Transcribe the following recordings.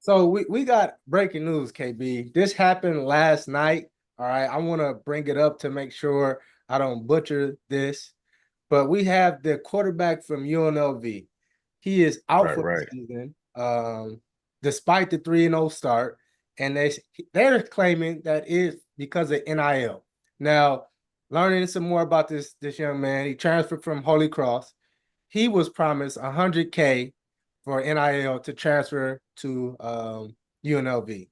So we got breaking news, KB. This happened last night. All right. I want to bring it up to make sure I don't butcher this. But we have the quarterback from UNLV. He is out Right, for the right. season, despite the 3-0 start. And they're claiming that is because of NIL. Now, learning some more about this young man, he transferred from Holy Cross. He was promised 100K for NIL to transfer to UNLV.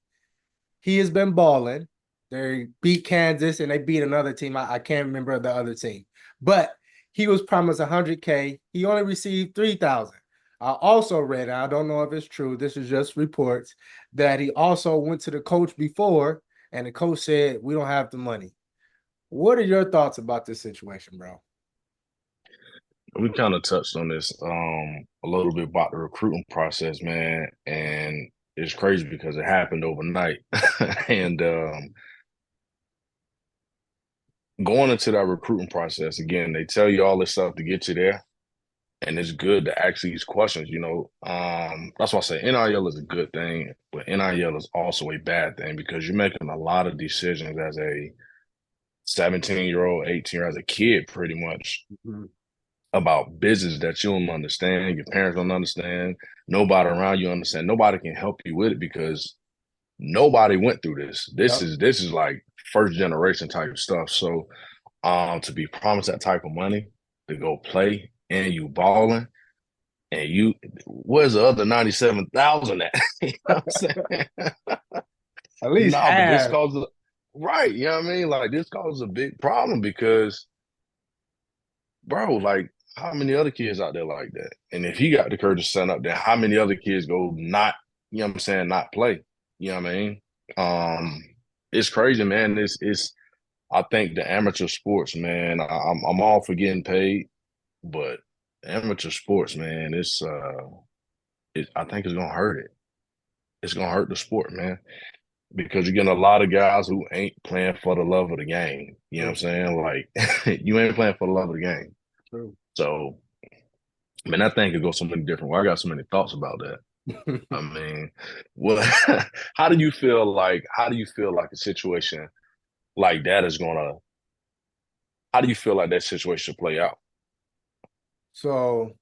He has been balling. They beat Kansas and they beat another team. I can't remember the other team, but he was promised 100K. He only received 3,000. I also read, I don't know if it's true, this is just reports, that he also went to the coach before and the coach said, we don't have the money. What are your thoughts about this situation, bro? We kind of touched on this a little bit about the recruiting process, man, and it's crazy because it happened overnight. And going into that recruiting process again, they tell you all this stuff to get you there, and it's good to ask these questions. That's why I say NIL is a good thing, but NIL is also a bad thing because you're making a lot of decisions as a 17-year-old, 18-year-old, as a kid, pretty much Mhm. about business that you don't understand, your parents don't understand, nobody around you understand, nobody can help you with it because nobody went through this. This Yep. is this is like first generation type stuff. So to be promised that type of money to go play and you balling and you where's the other 97,000 at? You know what I'm saying? At least No, but this half. causes right, you know what I mean? Like this causes a big problem because bro, like how many other kids out there like that? And if he got the courage to stand up there, how many other kids go not, you know what I'm saying, not play? You know what I mean? Um, it's crazy, man. It's I think the amateur sports, man, I'm all for getting paid, but amateur sports, man, I think it's gonna hurt it. It's gonna hurt the sport, man, because you're getting a lot of guys who ain't playing for the love of the game. You know what I'm True. saying? Like you ain't playing for the love of the game. True. So I mean, that thing could go so many different ways. I got so many thoughts about that. I mean, well, how do you feel like a situation like that is gonna how do you feel like that situation should play out? So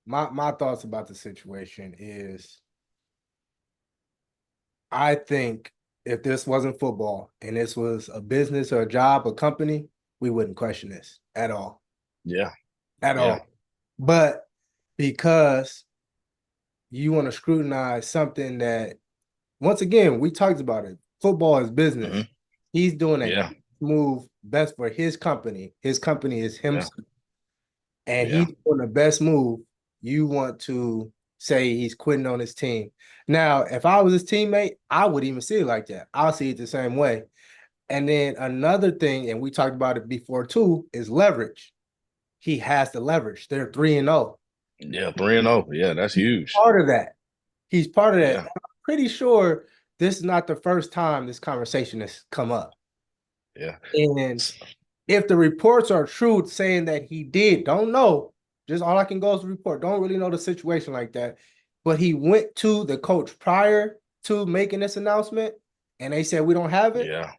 my thoughts about the situation is I think if this wasn't football and this was a business or a job, a company, we wouldn't question this at all. Yeah, At yeah. all. But because you want to scrutinize something that once again, we talked about it. Football is business. Hmm. He's doing a Yeah, move best for his company. His company is yeah, himself. And yeah, he's doing the best move, you want to say he's quitting on his team. Now, if I was his teammate, I would even see it like that. I'll see it the same way. And then another thing, and we talked about it before too, is leverage. He has the leverage. They're 3-0. yeah. 3-0. Yeah, that's He's huge. part of that. He's part of that. Yeah, I'm pretty sure this is not the first time this conversation has come up. yeah. And if the reports are true saying that he did, don't know. Just all I can go is the report. Don't really know the situation like that. But he went to the coach prior to making this announcement, and they said we don't have it. Yeah.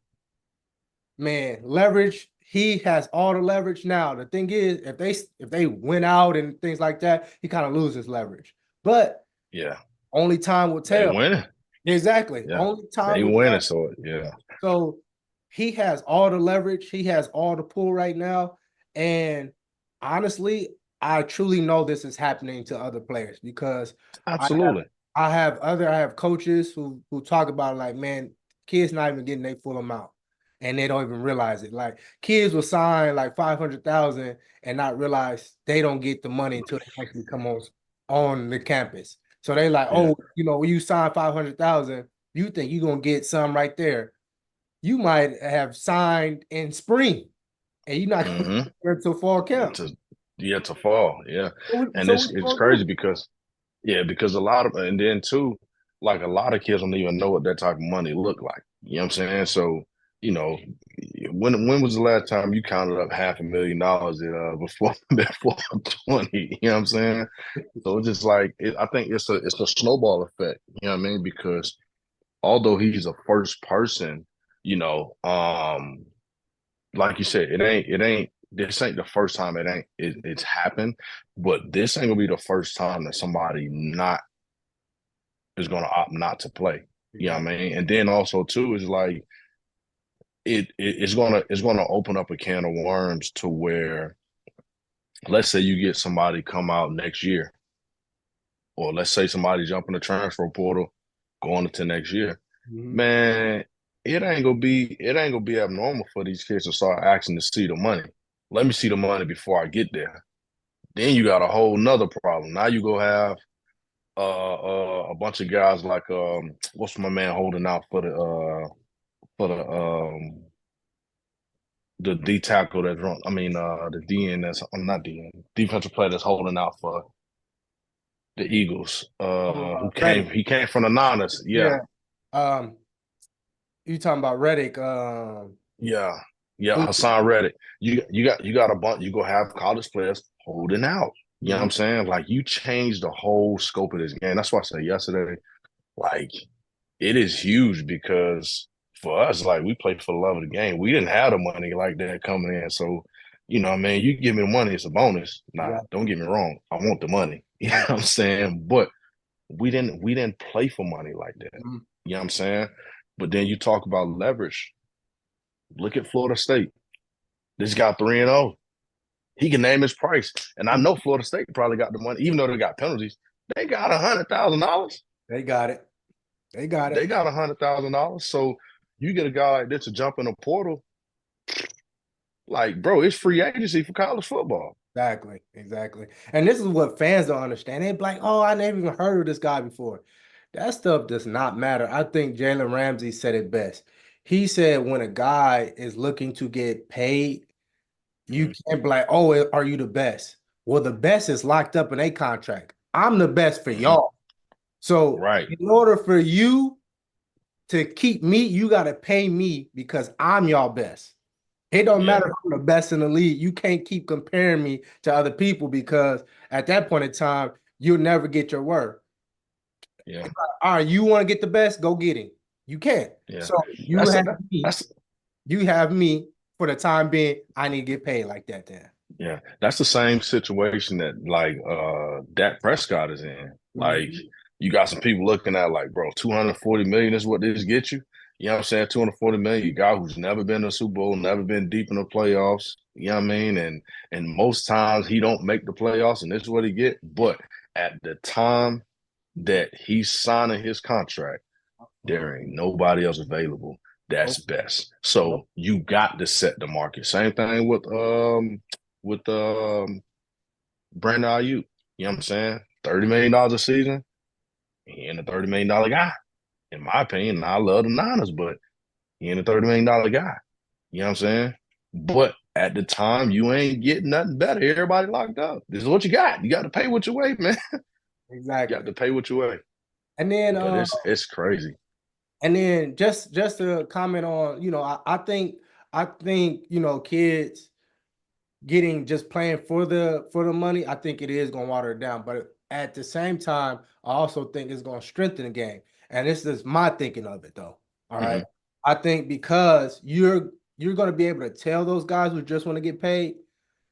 Man, leverage. He has all the leverage now. The thing is, if they went out and things like that, he kind of loses leverage. But Yeah. only time will They tell. winning. Exactly. Yeah. Only time They will winning. tell. So yeah. So he has all the leverage. He has all the pull right now. And honestly, I truly know this is happening to other players because I have Absolutely. I have coaches who talk about like, man, kids not even getting their full amount. And they don't even realize it. Like kids will sign like 500,000 and not realize they don't get the money until they actually come on the campus. So they like, Yeah. oh, when you sign 500,000, you think you're gonna get some right there. You might have signed in spring and you're not gonna Mm-hmm. get until fall camp. To yeah, to fall. Yeah. And So it's what you it's gonna crazy do? because yeah, because a lot of and then too, like a lot of kids don't even know what that type of money look like. You know what I'm saying? So you know, when was the last time you counted up $500,000 before 20? You know what I'm saying? So it's just like I think it's a snowball effect. You know what I mean? Because although he's a first person, you know, like you said, it ain't this ain't the first time it's happened, but this ain't gonna be the first time that somebody not is gonna opt not to play. You know what I mean? And then also too is like it's gonna open up a can of worms to where let's say you get somebody come out next year, or let's say somebody jump in the transfer portal going into next year. Mhm. Man, it ain't gonna be abnormal for these kids to start asking to see the money. Let me see the money before I get there. Then you got a whole nother problem. Now you go have a bunch of guys like what's my man holding out for the D tackle that's run. I mean the DN that's I'm not DN defensive player that's holding out for the Eagles. Who came Reddick. he came from the Niners. Yeah. Yeah. Um, you talking about Reddick? Yeah. Yeah, Who? Hassan Reddick. You got a bunch, you go have college players holding out. You know what Mhm. I'm saying? Like you changed the whole scope of this game. That's why I said yesterday, like it is huge because for us, like we played for the love of the game. We didn't have the money like that coming in. So, you know what I mean? You give me the money, it's a bonus. Nah, Exactly. don't get me wrong. I want the money. You know Right. what I'm saying? But we didn't play for money like that. Mhm. You know what I'm saying? But then you talk about leverage. Look at Florida State. This guy 3-0. He can name his price. And I know Florida State probably got the money, even though they got penalties. They got $100,000. They got it. They got They it. got $100,000. So you get a guy like this to jump in a portal, like, bro, it's free agency for college football. Exactly. Exactly. And this is what fans don't understand. They be like, "Oh, I never even heard of this guy before." That stuff does not matter. I think Jalen Ramsey said it best. He said, "When a guy is looking to get paid, you Mhm. can't be like, oh, are you the best? Well, the best is locked up in a contract. I'm the best for Mhm. y'all. So Right. in order for you to keep me, you got to pay me because I'm y'all best. It don't matter Yeah. if I'm the best in the league. You can't keep comparing me to other people because at that point in time, you'll never get your word. Yeah. All right, you want to get the best? Go get him. You can't. Yeah. So you That's a, have that, me. that's You have me for the time being. I need to get paid like that then. Yeah, that's the same situation that like Dak Prescott is in. Like Mhm. you got some people looking at like, bro, 240 million is what this gets you. You know what I'm saying? 240 million, you guy who's never been to a Super Bowl, never been deep in the playoffs. You know what I mean? And most times he don't make the playoffs, and this is what he get. But at the time that he's signing his contract, there ain't nobody else available that's Nope. best. Nope. So you got to set the market. Same thing with Brandon Ayuk. You know what I'm saying? $30 million a season. He ain't a $30 million guy, in my opinion. And I love the Niners, but he ain't a $30 million guy. You know what I'm saying? But at the time, you ain't getting nothing better. Everybody locked up. This is what you got. You got to pay what you weigh, man. You got Exactly. to pay what you weigh. And then But it's crazy. just to comment on, I think, kids getting just playing for the money, I think it is gonna water it down. But at the same time, I also think it's gonna strengthen the game. And this is my thinking of it though. All right. Hmm. I think because you're gonna be able to tell those guys who just want to get paid.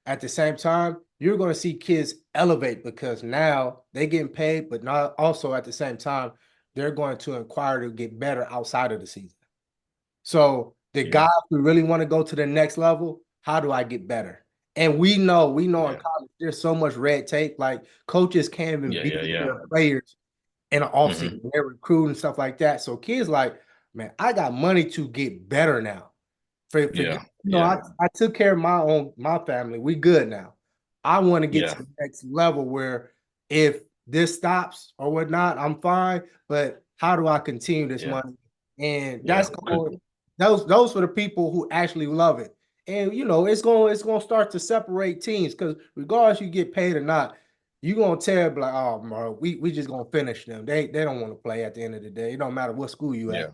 At the same time, you're going to see kids elevate because now they getting paid, but not also at the same time, they're going to inquire to get better outside of the season. So the Yeah. guys who really want to go to the next level, how do I get better? And we know in Yeah. college, there's so much red tape. Like coaches can't even Yeah. be Yeah. with Yeah. their players in an offseason. Hmm. They're recruiting stuff like that. So kids like, man, I got money to get better now. For Yeah. Yeah. I took care of my family. We good now. I want to get to Yeah. the next level where if this stops or whatnot, I'm fine. But how do I continue this Yeah. money? And Yeah. that's going those for the people who actually love it. And it's going to start to separate teams because regardless you get paid or not, you're gonna tell like, oh bro, we just gonna finish them. They don't want to play at the end of the day. It don't matter what school you at. Yeah.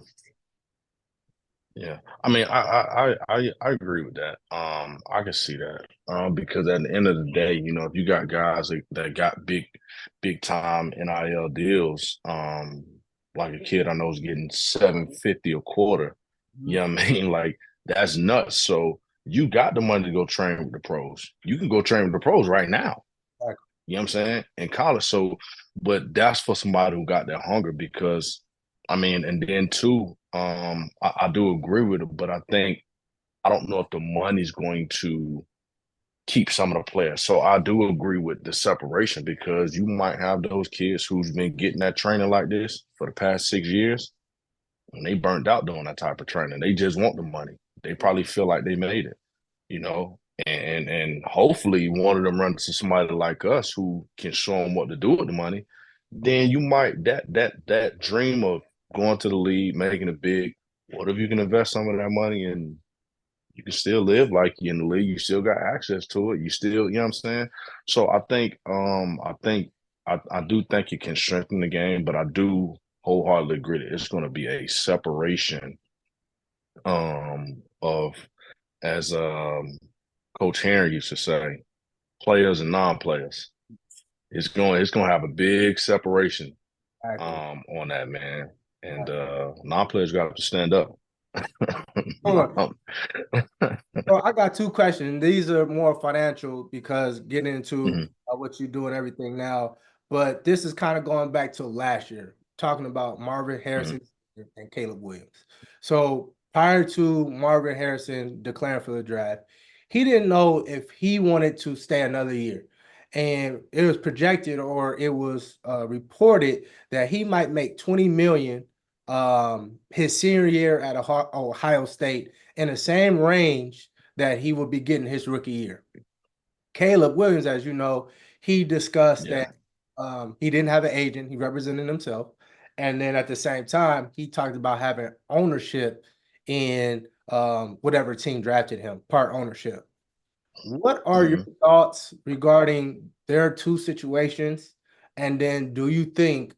Yeah, I mean, I agree with that. I can see that. Because at the end of the day, you know, if you got guys that got big time NIL deals, like a kid I know is getting 750 a quarter. You Mhm. know what I mean? Like that's nuts. So you got the money to go train with the pros. You can go train with the pros right now. Exactly. You know what I'm saying? In college. So, but that's for somebody who got that hunger because I mean, and then too, I do agree with it, but I don't know if the money's going to keep some of the players. So I do agree with the separation because you might have those kids who's been getting that training like this for the past 6 years, and they burnt out doing that type of training. They just want the money. They probably feel like they made it, you know. And hopefully one of them runs to somebody like us who can show them what to do with the money. Then you might that dream of going to the league, making it big. What if you can invest some of that money and you can still live like you in the league? You still got access to it. You still, you know what I'm saying? So I do think it can strengthen the game, but I do wholeheartedly agree that it's going to be a separation of as Coach Henry used to say, players and non-players. It's going to have a big separation Exactly. on that, man. And non-players got to stand up. Hold on. So I got two questions. These are more financial because getting into Mhm, what you do and everything now, but this is kind of going back to last year, talking about Marvin mhm, Harrison and Caleb Williams. So prior to Marvin Harrison declaring for the draft, he didn't know if he wanted to stay another year. And it was projected or it was reported that he might make 20 million his senior year at Ohio State in the same range that he would be getting his rookie year. Caleb Williams, as you know, he discussed that yeah. he didn't have an agent, he represented himself. And then at the same time, he talked about having ownership in whatever team drafted him, part ownership. What are your Mhm. thoughts regarding their two situations? And then do you think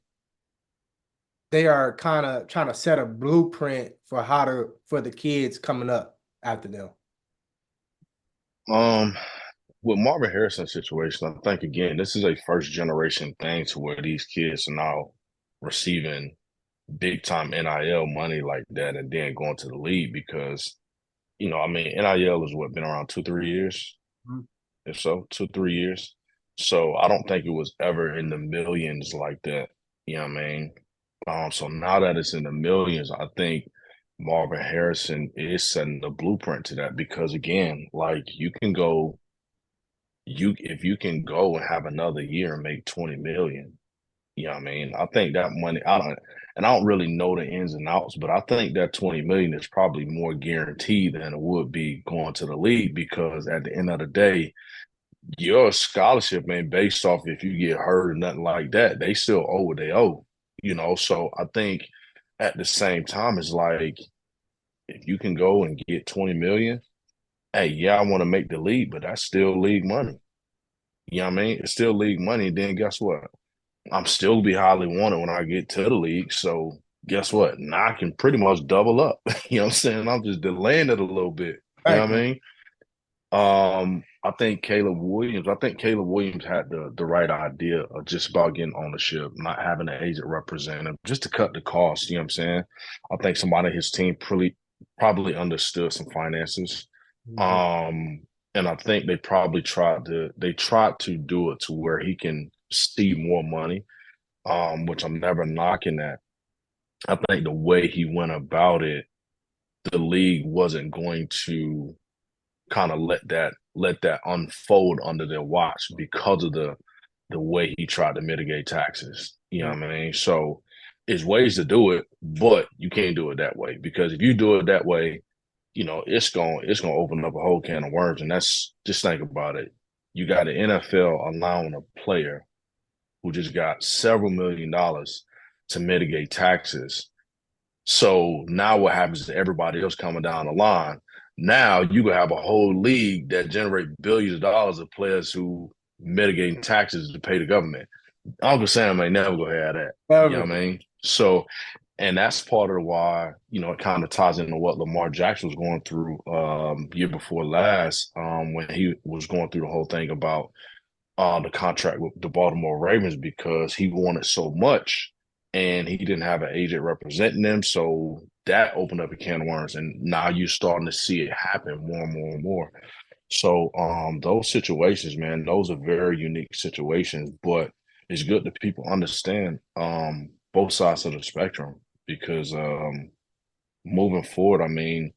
they are kind of trying to set a blueprint for how to for the kids coming up after them? Um, with Marvin Harrison's situation, I think again, this is a first generation thing to where these kids are now receiving big time NIL money like that and then going to the league because, you know, I mean, NIL has what been around 2, 3 years, Mhm. if so, 2, 3 years. So I don't think it was ever in the millions like that. You know what I mean? So now that it's in the millions, I think Marvin Harrison is setting the blueprint to that because again, like you if you can go and have another year and make 20 million, you know what I mean? I think that money, I don't really know the ins and outs, but I think that 20 million is probably more guaranteed than it would be going to the league because at the end of the day, your scholarship ain't based off if you get hurt or nothing like that. They still owe what they owe, you know. So I think at the same time, it's like if you can go and get 20 million, hey, yeah, I want to make the league, but that's still league money. You know what I mean? It's still league money. Then guess what? I'm still be highly wanted when I get to the league. So guess what? Now I can pretty much double up. You know what I'm saying? I'm just delaying it a little bit. You know what I Exactly. mean? I think Caleb Williams had the right idea of just about getting ownership, not having an agent represent him, just to cut the cost. You know what I'm saying? I think somebody on his team probably understood some finances. Mhm. Um, and I think they tried to do it to where he can see more money, which I'm never knocking that. I think the way he went about it, the league wasn't going to kind of let that unfold under their watch because of the way he tried to mitigate taxes. You know Mhm. what I mean? So there's ways to do it, but you can't do it that way because if you do it that way, you know, it's gonna open up a whole can of worms. And that's just think about it. You got the NFL allowing a player who just got several $1 millions to mitigate taxes. So now what happens to everybody else coming down the line? Now you gonna have a whole league that generate billions of dollars of players who mitigating taxes to pay the government. Uncle Sam ain't never gonna have that. You know Never. what I mean? So And that's part of why, it kind of ties into what Lamar Jackson was going through year before last, when he was going through the whole thing about the contract with the Baltimore Ravens because he wanted so much and he didn't have an agent representing him. So that opened up a can of worms. And now you're starting to see it happen more and more and more. So those situations, man, those are very unique situations, but it's good that people understand both sides of the spectrum because moving forward, I mean,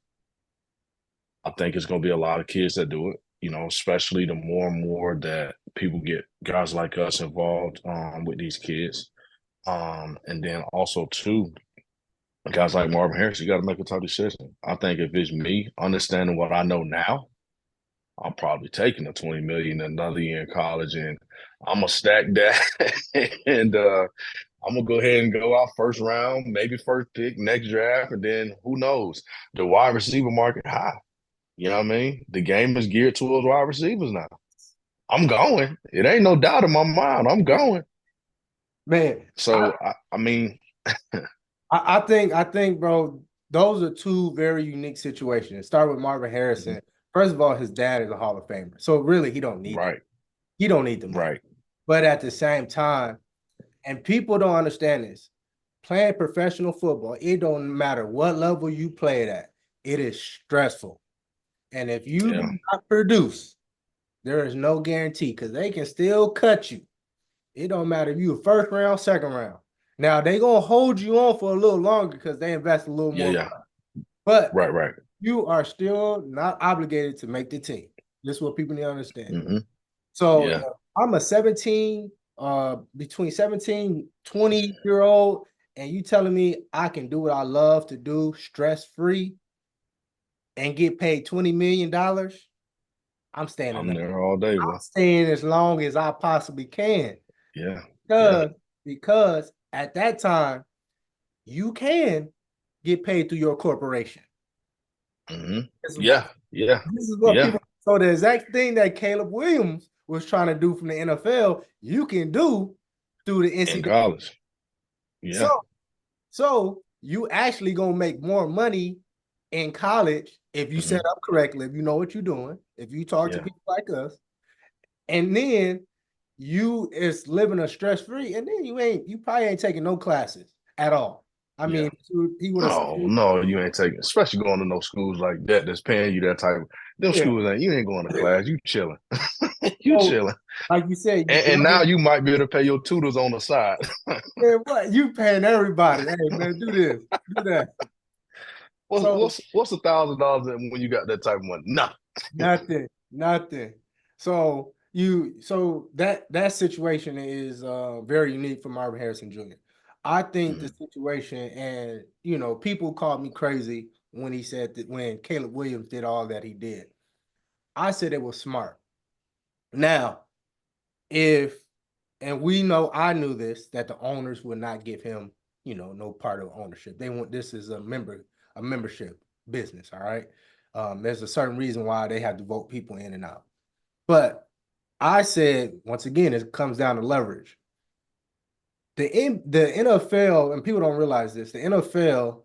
I think it's going to be a lot of kids that do it, especially the more and more that people get guys like us involved with these kids. And then also, too, guys like Marvin Harris, you got to make a tough decision. I think if it's me, understanding what I know now, I'm probably taking the 20 million another year in college and I'm gonna stack that and I'm gonna go ahead and go out first round, maybe first pick, next draft, and then who knows? The wide receiver market high. You know what I mean? The game is geared towards wide receivers now. I'm going. It ain't no doubt in my mind. I'm going. Man, So I mean, I think, bro, those are two very unique situations. Start with Marvin Harrison. First of all, his dad is a Hall of Famer, so really he don't need right, he don't need the money. right. But at the same time, and people don't understand this, playing professional football, it don't matter what level you play it at, it is stressful. And if you Yeah, do not produce, there is no guarantee because they can still cut you. It don't matter if you a first round, second round. Now they gonna hold you on for a little longer because they invest a little yeah, more yeah. money. But Right, right. you are still not obligated to make the team. This is what people need to understand. hmm So Yeah. I'm a 17, between 17, 20-year-old, and you telling me I can do what I love to do stress-free and get paid $20 million, I'm staying in I'm that. there all day, I'm bro. staying as long as I possibly can. Yeah, yeah. Because, because at that time, you can get paid through your corporation. hmm This is Yeah, yeah, this is what yeah. people. So the exact thing that Caleb Williams was trying to do from the NFL, you can do through the In NCAA. college. So, Yeah. so you actually gonna make more money in college if you set hmm up correctly, if you know what you're doing, if you talk to Yeah. people like us, and then you is living a stress free, and then you probably ain't taking no classes at all. I Yeah. mean, he would have. No, no, you ain't taking, especially going to no schools like that that's paying you that type of them Yeah. schools ain't you ain't going to class, you chilling. You So, chilling. like you said, And now you might be able to pay your tutors on the side. man, what you paying everybody? Hey man, do this, do that. What's So what's what's $1,000 when you got that type of money? Nothing. nothing. So that situation is very unique for Marvin Harrison Jr. I think the Mhm. situation, and people called me crazy when he said that when Caleb Williams did all that he did. I said it was smart. Now, if and we know I knew this that the owners would not give him, no part of ownership. They want this is a membership business. All right. There's a certain reason why they have to vote people in and out. But I said once again, it comes down to leverage. The NFL, and people don't realize this, the NFL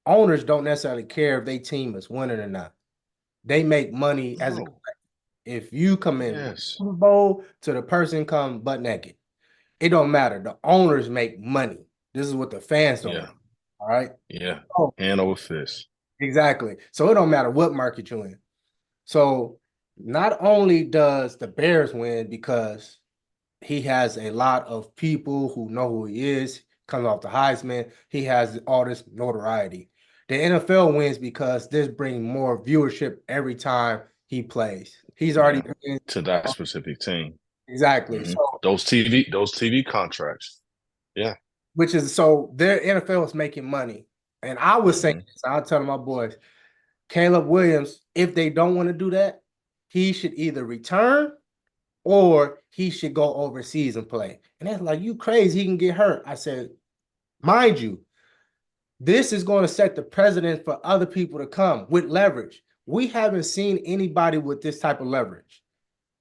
owners don't necessarily care if their team is winning or not. They make money as a No. if you come in Yes. Super Bowl to the person come butt naked. It don't matter. The owners make money. This is what the fans don't Yeah. make. All right. Yeah. Oh, Hand over fist. exactly. So it don't matter what market you're in. So not only does the Bears win because he has a lot of people who know who he is, comes off the Heisman, he has all this notoriety. The NFL wins because this brings more viewership every time he plays. He's already Yeah. been To that specific team. exactly. hmm So those TV contracts. Yeah. which is so their NFL is making money. And I was saying hmm this, I'll tell my boys, Caleb Williams, if they don't want to do that, he should either return or he should go overseas and play. And that's like, you crazy, he can get hurt. I said, mind you, this is going to set the precedent for other people to come with leverage. We haven't seen anybody with this type of leverage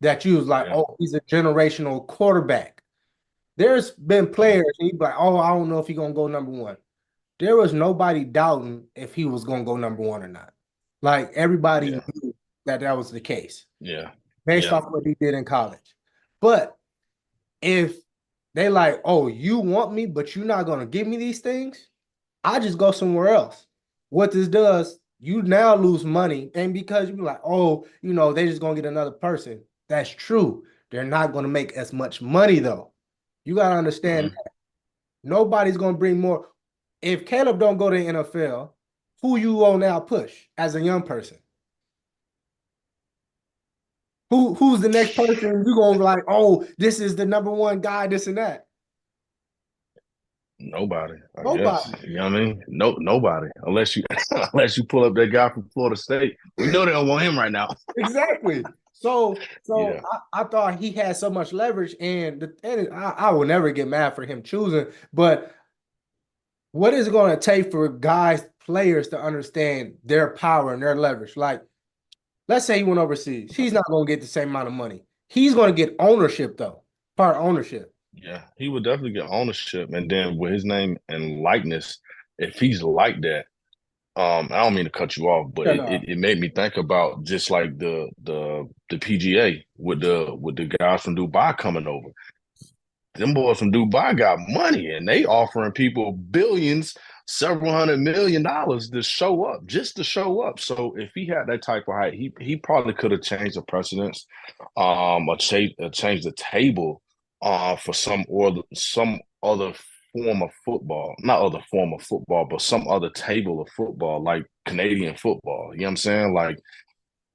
that you was like, Yeah. oh, he's a generational quarterback. There's been Yeah. players, and you be like, oh, I don't know if he's gonna go number one. there was nobody doubting if he was going to go number one or not. Like everybody Yeah. knew that that was the case Yeah. based Yeah. off what he did in college. But if they like, oh, you want me, but you're not going to give me these things, I just go somewhere else. What this does, you now lose money. And because you be like, oh, they just going to get another person. That's true. They're not going to make as much money though. You got to understand Mm-hmm. nobody's going to bring more. If Caleb don't go to the NFL, who you will now push as a young person? Who's the next person you gonna be like, oh, this is the number one guy, this and that? Nobody, I guess. Nobody. You know what I mean? No, nobody. Unless you unless you pull up that guy from Florida State. We know they don't want him right now. Exactly. So Yeah. I thought he had so much leverage, and I will never get mad for him choosing. But what is it going to take for players to understand their power and their leverage? Like, let's say he went overseas, he's not going to get the same amount of money. He's going to get ownership though, part ownership. Yeah. He would definitely get ownership. And then with his name and likeness, if he's like that, I don't mean to cut you off, but Yeah, it made me think about just like the PGA with the guys from Dubai coming over. Them boys from Dubai got money and they offering people billions, several $100 million to show up, just to show up. So if he had that type of height, he probably could have changed the precedence, or changed the table, for some other form of football, not other form of football, but some other table of football, like Canadian football. You know what I'm saying? Like,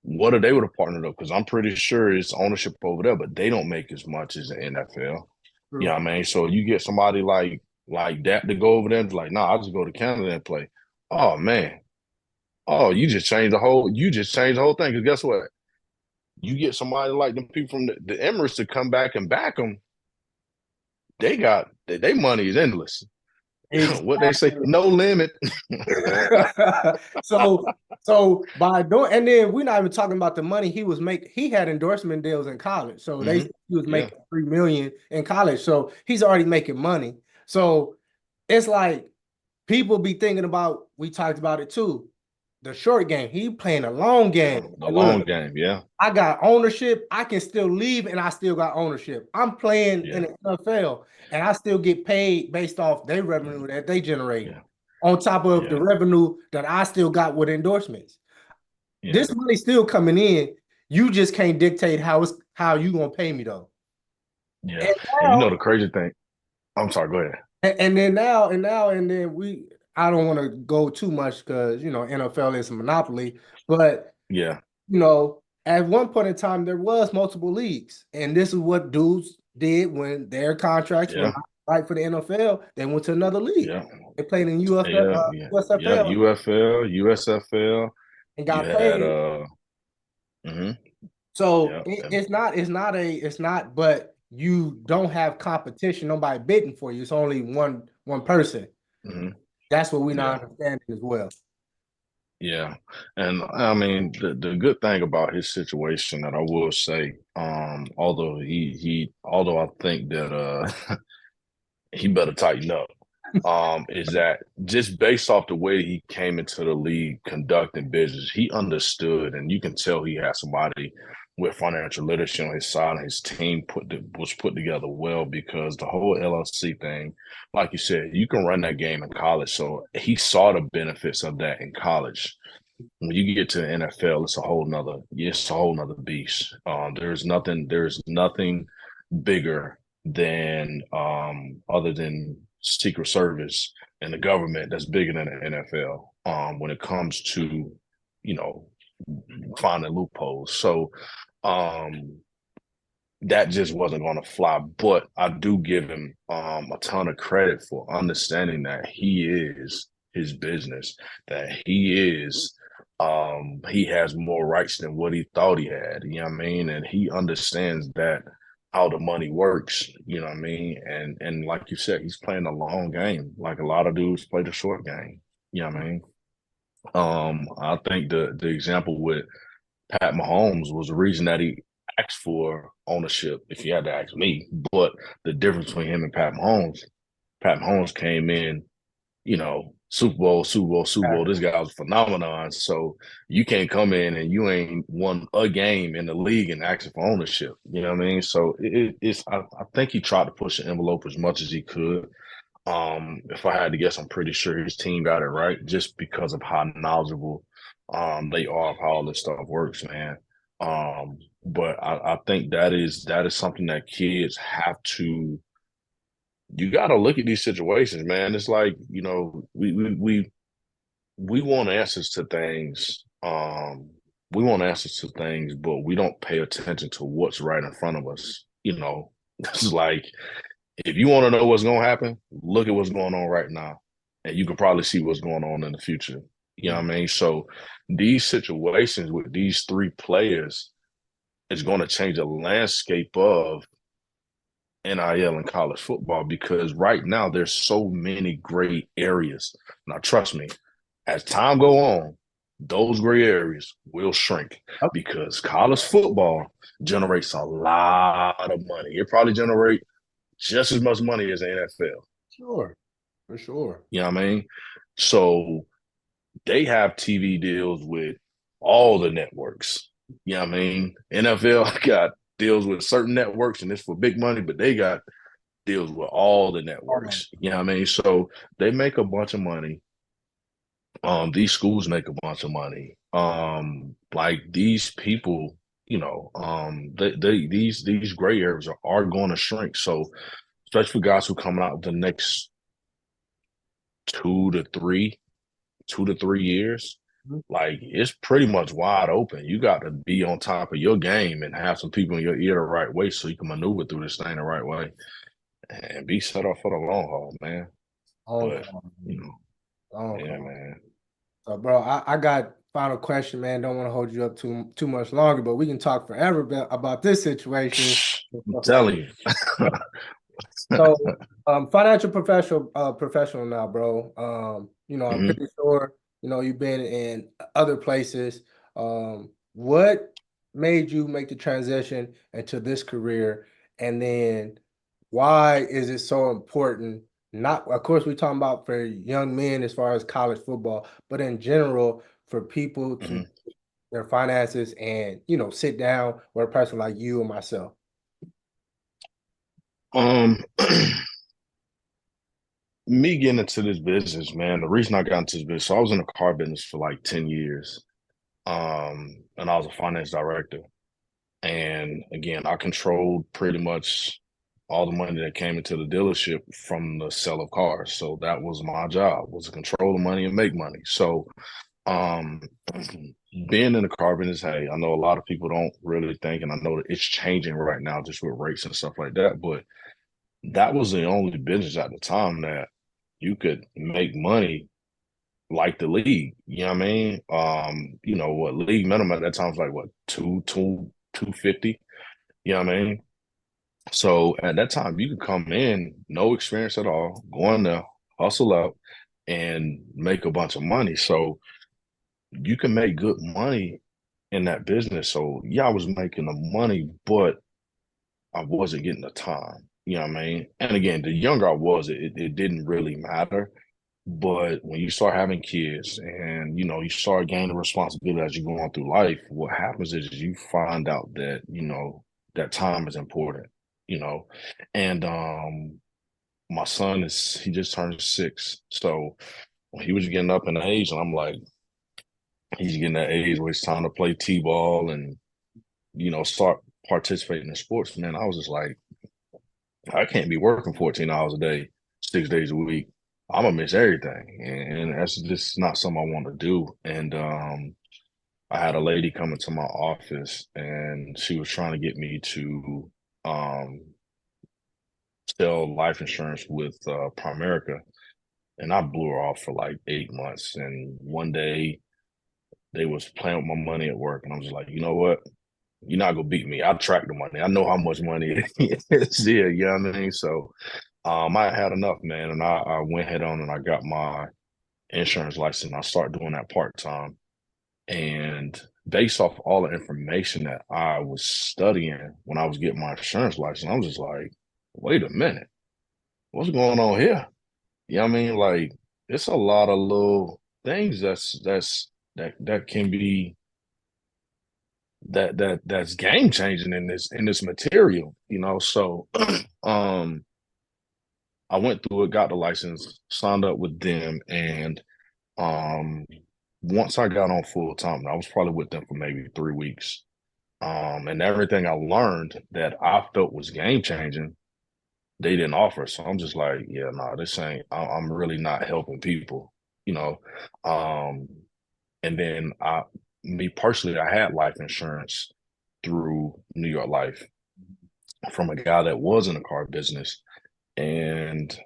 what if they would have partnered up? Because I'm pretty sure it's ownership over there, but they don't make as much as the NFL. You know true. what I mean? So you get somebody like that to go over there and be like, nah, I'll just go to Canada and play. Oh man. Oh, you just changed the whole thing. Because guess what? You get somebody like them people from the Emirates to come back and back them, they money is endless. What they say, Exactly. no limit. so so by doing, and then we're not even talking about the money he was making. He had endorsement deals in college, so they Hmm. said he was Yeah. making 3 million in college. So he's already making money. So it's like people be thinking about. We talked about it too. The short game. He playing a long Yeah. game. The Like, long look, game. Yeah. I got ownership. I can still leave, and I still got ownership. I'm playing in Yeah. the NFL, and I still get paid based off their revenue that they generate, Yeah. on top of the Yeah. revenue that I still got with endorsements. Yeah. This money still coming in. You just can't dictate how you gonna pay me though. Yeah. And And you know now, the crazy thing. I'm sorry, go ahead. and then now, and then we. I don't want to go too much because NFL is a monopoly, but Yeah. at one point in time, there was multiple leagues, and this is what dudes did when their contracts were Yeah. not right for the NFL. They went to another league. Yeah. They played in Yeah. Yeah. Yeah. USFL UFL, USFL. and You got had paid. mhm, So yeah. it's not, but you don't have competition, nobody bidding for you. It's only one person. Mhm, That's what we yeah. not understanding as well. Yeah. And I mean the good thing about his situation that I will say, although I think that he better tighten up, is that just based off the way he came into the league conducting business, he understood, and you can tell he had somebody with financial literacy on his side, and his team was put together well because the whole LLC thing, like you said, you can run that game in college. So he saw the benefits of that in college. When you get to the NFL, it's a whole nother beast. There's nothing bigger than, other than Secret Service and the government, that's bigger than the NFL, when it comes to, you know, finding loopholes. So, um, that just wasn't going to fly. But I do give him, a ton of credit for understanding that he is his business, that he has more rights than what he thought he had. You know what I mean? And he understands that how the money works. You know what I mean? And like you said, he's playing a long game. Like a lot of dudes play the short game. You know what I mean? I think the example with Pat Mahomes was the reason that he asked for ownership, if you had to ask me. But the difference between him and Pat Mahomes came in Super Bowl, Super Bowl, Super Bowl. This guy was a phenomenon. So you can't come in and you ain't won a game in the league and asking for ownership. You know what I mean? So it's I think he tried to push the envelope as much as he could. If I had to guess, I'm pretty sure his team got it right just because of how knowledgeable they are of how all this stuff works, man. But I think that is something that kids have to you got to look at these situations, man. It's like, we want answers to things. We want answers to things, but we don't pay attention to what's right in front of us. It's like if you want to know what's going to happen, look at what's going on right now, and you can probably see what's going on in the future. You know what I mean? So these situations with these three players is going to change the landscape of NIL and college football because right now there's so many gray areas. Now, trust me, as time go on, those gray areas will shrink because college football generates a lot of money. It probably generates just as much money as the NFL. Sure, for sure. You know what I mean? So they have TV deals with all the networks. You know what I mean? NFL got deals with certain networks and it's for big money, but they got deals with all the networks. You know what I mean? So they make a bunch of money. These schools make a bunch of money. Like these people, these gray areas are going to shrink. So especially for guys who coming out the next 2 to 3 years, like it's pretty much wide open. You got to be on top of your game and have some people in your ear the right way so you can maneuver through this thing the right way and be set up for the long haul, man. Okay. But yeah, man. So, bro, I got final question, man. Don't want to hold you up too much longer, but we can talk forever about this situation. I'm telling you. So, financial professional now, bro. I'm Mhm. pretty sure you've been in other places. What made you make the transition into this career, and then why is it so important? Not, of course, we're talking about for young men as far as college football, but in general for people to Mhm. their finances and sit down with a person like you and myself. Um, Me getting into this business, man, the reason I got into this business, so I was in the car business for like 10 years. And I was a finance director. And again, I controlled pretty much all the money that came into the dealership from the sale of cars. So that was my job, was to control the money and make money. So um being in the car business, hey, I know a lot of people don't really think, and I know that it's changing right now just with rates and stuff like that, but that was the only business at the time that you could make money like the league. You know what I mean? What league minimum at that time was like what, 250. You know what I mean? So at that time you could come in, no experience at all, go in there, hustle out, and make a bunch of money. So you can make good money in that business. So yeah, I was making the money, but I wasn't getting the time. You know what I mean? And again, the younger I was, it didn't really matter. But when you start having kids and you start gaining responsibility as you're going through life, what happens is you find out that, that time is important, you know. And my son he just turned 6. So when he was getting up in age, and I'm like, he's getting that age where it's time to play T-ball and, start participating in sports, man. I was just like, I can't be working 14 hours a day, 6 days a week. I'm gonna miss everything, and that's just not something I want to do. And I had a lady come into my office, and she was trying to get me to um, sell life insurance with Primerica, and I blew her off for like 8 months. And one day they was playing with my money at work, and I'm just like, you know what? You're not gonna beat me. I track the money. I know how much money it is here. You know what I mean? So I had enough, man, and I went head on and I got my insurance license. I started doing that part time, and based off all the information that I was studying when I was getting my insurance license, I was just like, wait a minute, what's going on here? You know what I mean? Like it's a lot of little things that can be that's game changing in this material, you know. So um I went through it, got the license, signed up with them, and um once I got on full time, I was probably with them for maybe 3 weeks. And everything I learned that I felt was game changing, they didn't offer. So I'm just like, yeah, no, this ain't. I'm really not helping people, you know. Um, and then me personally, I had life insurance through New York Life from a guy that was in the car business, and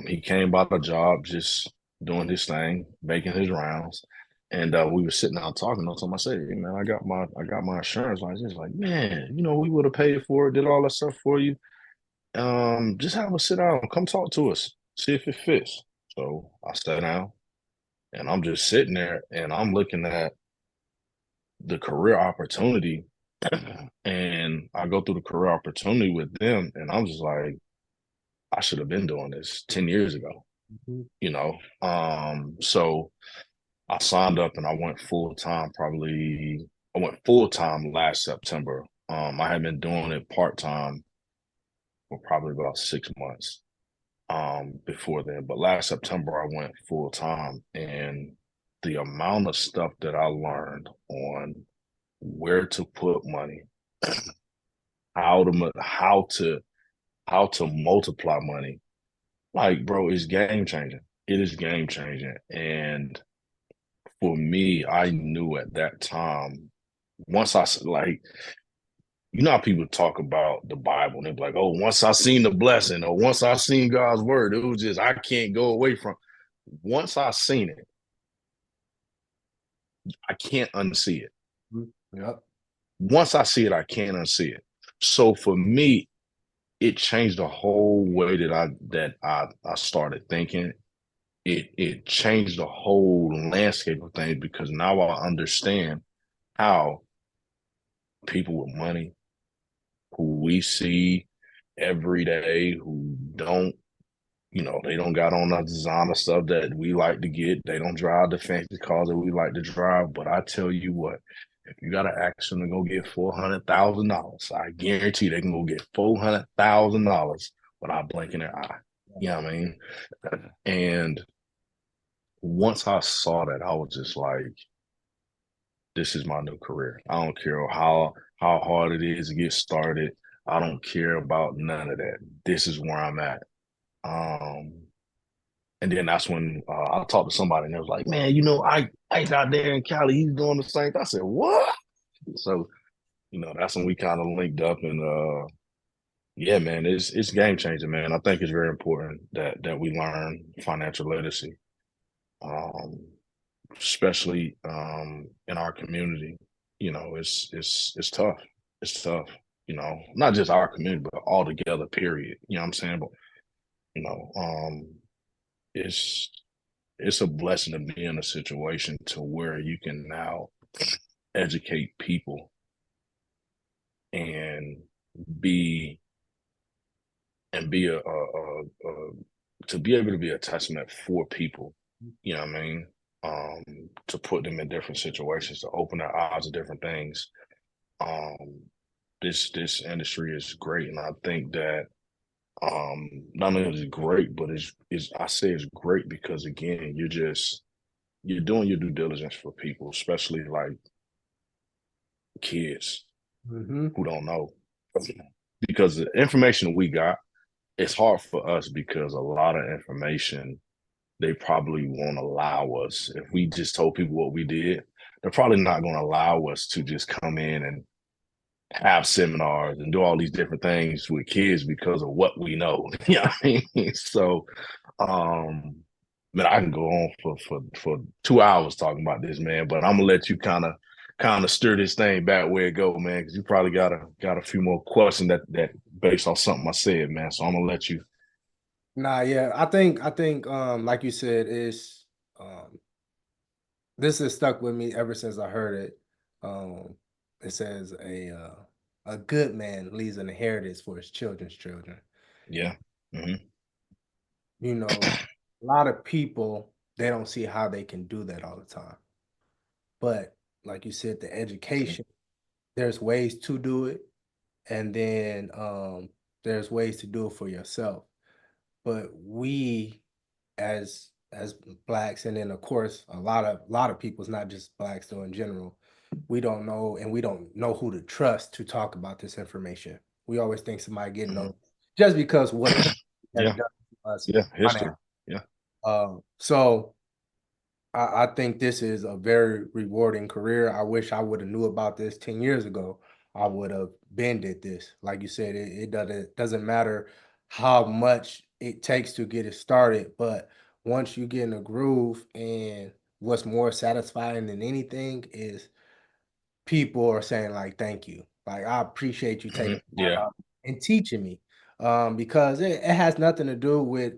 he came by the job just doing his thing, making his rounds. And we were sitting out talking. I said, "Hey, man, I got my insurance license." He's like, "Man, you know, we would have paid for it, did all that stuff for you. Just have a sit down, come talk to us, see if it fits." So I sat down, and I'm just sitting there, and I'm looking at the career opportunity, and I go through the career opportunity with them, and I'm just like, I should have been doing this 10 years ago, Mhm. you know? So I signed up and I went full time last September. I had been doing it part time for probably about 6 months before then. But last September I went full time, and the amount of stuff that I learned on where to put money, how to multiply money, like bro, it's game changing. It is game changing. And for me, I knew at that time, once like, you know how people talk about the Bible and they're like, oh, once I seen the blessing or once I seen God's word, it was just, I can't go away from. Once I seen it, I can't unsee it. Yep. Once I see it, I can't unsee it. So for me, it changed the whole way that I started thinking. It changed the whole landscape of things because now I understand how people with money who we see every day who don't, they don't got on the designer stuff that we like to get. They don't drive the fancy cars that we like to drive. But I tell you what, if you got to ask them to go get $400,000, I guarantee they can go get $400,000 without blinking their eye. You know what I mean? And once I saw that, I was just like, this is my new career. I don't care how hard it is to get started. I don't care about none of that. This is where I'm at. Um, and then that's when I talked to somebody and they was like, man, Ike out there in Cali, he's doing the same thing. I said, what? So, that's when we kind of linked up and yeah, man, it's game changing, man. I think it's very important that we learn financial literacy. Um, especially in our community. It's tough. It's tough. Not just our community, but all together. Period. You know what I'm saying? But you know, um, it's it's a blessing to be in a situation to where you can now educate people and be be to be able to be a testament for people. You know what I mean? To put them in different situations, to open their eyes to different things. Um, this industry is great, and I think that not only is it great, but is I say it's great because again, you're doing your due diligence for people, especially like kids Mm-hmm. who don't know, because the information we got, it's hard for us because a lot of information they probably won't allow us. If we just told people what we did, they're probably not going to allow us to just come in and have seminars and do all these different things with kids because of what we know. You know what I mean? So, um, man, I can go on for 2 hours talking about this, man. But I'm gonna let you kind of stir this thing back where it go, man, because you probably got a few more questions that based on something I said, man. So I'm gonna let you. Nah, yeah. I think like you said, is this has stuck with me ever since I heard it. It says a good man leaves an inheritance for his children's children. Yeah. Hmm. You know, a lot of people. they don't see how they can do that all the time. But like you said, the education, there's ways to do it, and then there's ways to do it for yourself. But we as blacks, and then of course a lot of people, it's not just blacks though in general, we don't know, and we don't know who to trust to talk about this information. We always think somebody getting Mhm. know just because what they have Yeah, done to us. yeah, history. Yeah. So I think this is a very rewarding career. I wish I would have knew about this 10 years ago. I would have been did this. Like you said, it doesn't matter how much it takes to get it started, but once you get in a groove, and what's more satisfying than anything is people are saying like thank you. Like I appreciate you taking time Yeah. out and teaching me. Because it has nothing to do with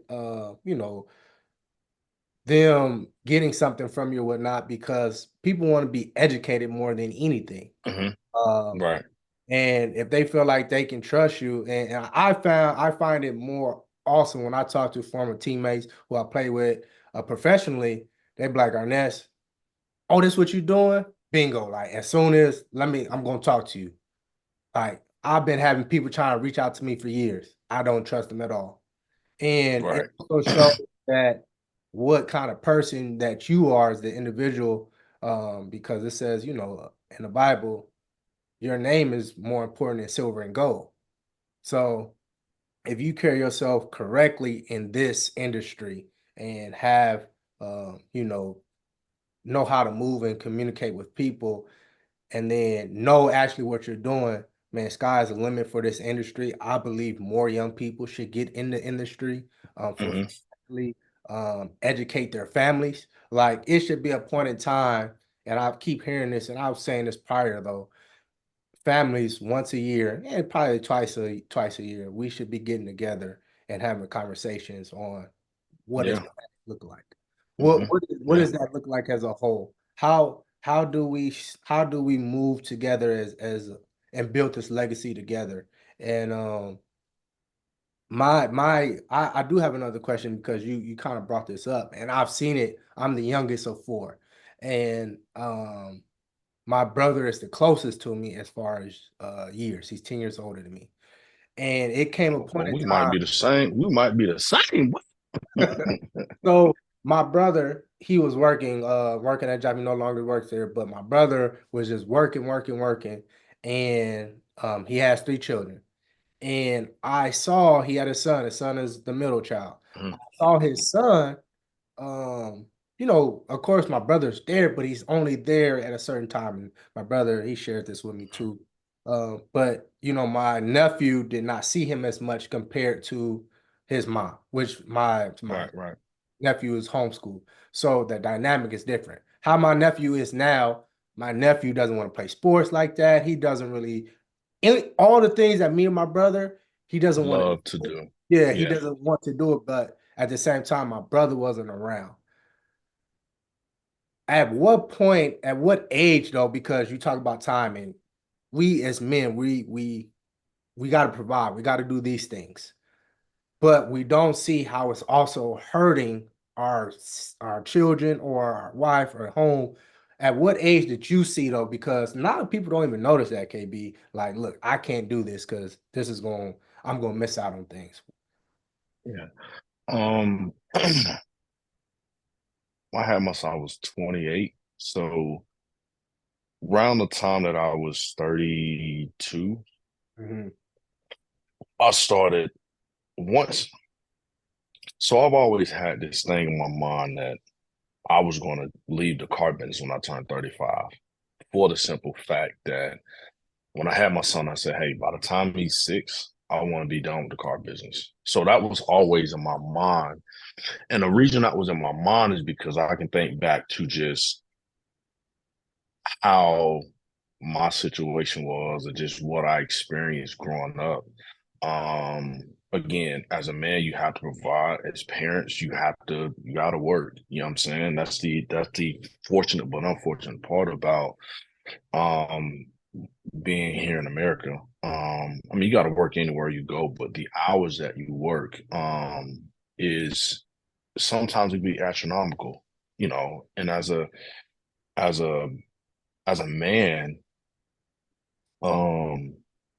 them getting something from you or whatnot, because people want to be educated more than anything. Hmm. Um, Right. and if they feel like they can trust you, and I find it more awesome when I talk to former teammates who I play with professionally. They be like, Ernest, oh, this what you doing? Bingo. Like as soon as I'm gonna talk to you. Like I've been having people trying to reach out to me for years. I don't trust them at all. And it Right. also shows that what kind of person that you are as the individual, because it says, in the Bible, your name is more important than silver and gold. So if you carry yourself correctly in this industry and have, know how to move and communicate with people, and then know actually what you're doing, man, sky's the limit for this industry. I believe more young people should get in the industry, for Hmm. family, educate their families. Like it should be a point in time, and I keep hearing this, and I was saying this prior though. Families once a year, and probably twice a year, we should be getting together and having conversations on what does Yeah. that look like? Hmm. What Yeah. does that look like as a whole? How do we move together as and build this legacy together? And I do have another question, because you kind of brought this up, and I've seen it. I'm the youngest of four, and my brother is the closest to me as far as years. He's 10 years older than me, and it came a Oh, point well, in we might be the same. We might be the same. time. So my brother, he was working that job. He no longer works there, but my brother was just working, working, working, and he has three children. And I saw he had a son. His son is the middle child. I Mhm. saw his son. Um, of course, my brother's there, but he's only there at a certain time. And my brother, he shared this with me too. But my nephew did not see him as much compared to his mom, which my Right. Right. nephew is homeschooled. So the dynamic is different. How my nephew is now, my nephew doesn't want to play sports like that. He doesn't really all the things that me and my brother, he doesn't want to Love to do. do. Yeah, he Yeah. doesn't want to do it, but at the same time, my brother wasn't around. At what point, at what age though, because you talk about time, and we as men, we got to provide, we got to do these things, but we don't see how it's also hurting our children or our wife or home. At what age did you see though? Because a lot of people don't even notice that, KB. Like, look, I can't do this because I'm gonna miss out on things. Yeah. I had my son, I was 28. So around the time that I was 32, Mhm. I started once. So I've always had this thing in my mind that I was going to leave the car business when I turned 35, for the simple fact that when I had my son, I said, hey, by the time he's 6, I want to be done with the car business. So that was always in my mind. And the reason that was in my mind is because I can think back to just how my situation was, or just what I experienced growing up. Again, as a man, you have to provide. As parents, you gotta work. You know what I'm saying? That's the fortunate but unfortunate part about um being here in America. I mean, you gotta work anywhere you go, but the hours that you work is sometimes it be astronomical. and as a as a man, um,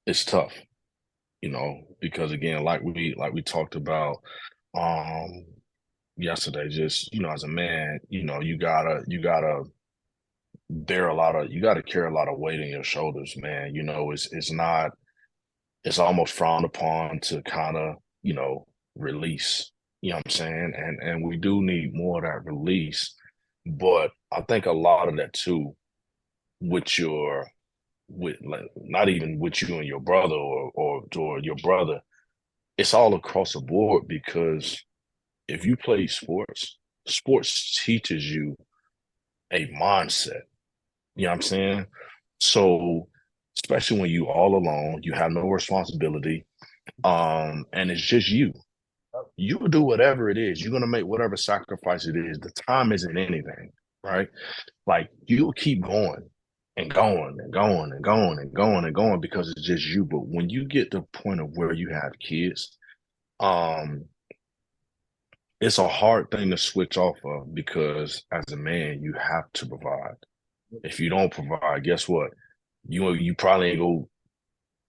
it's tough, because again, like we talked about um yesterday, just as a man, you gotta carry a lot of weight on your shoulders, man. It's almost frowned upon to kind of, release. You know what I'm saying? And we do need more of that release. But I think a lot of that too, with your with like, not even with you and your brother or your brother, it's all across the board because if you play sports, sports teaches you a mindset. You know what I'm saying? So especially when you all alone, you have no responsibility, and it's just you. You will do whatever it is. You're gonna make whatever sacrifice it is. The time isn't anything, right? Like you'll keep going and going and going and going and going and going because it's just you. But when you get to the point of where you have kids, um, it's a hard thing to switch off of because as a man, you have to provide. If you don't provide, guess what? You probably ain't go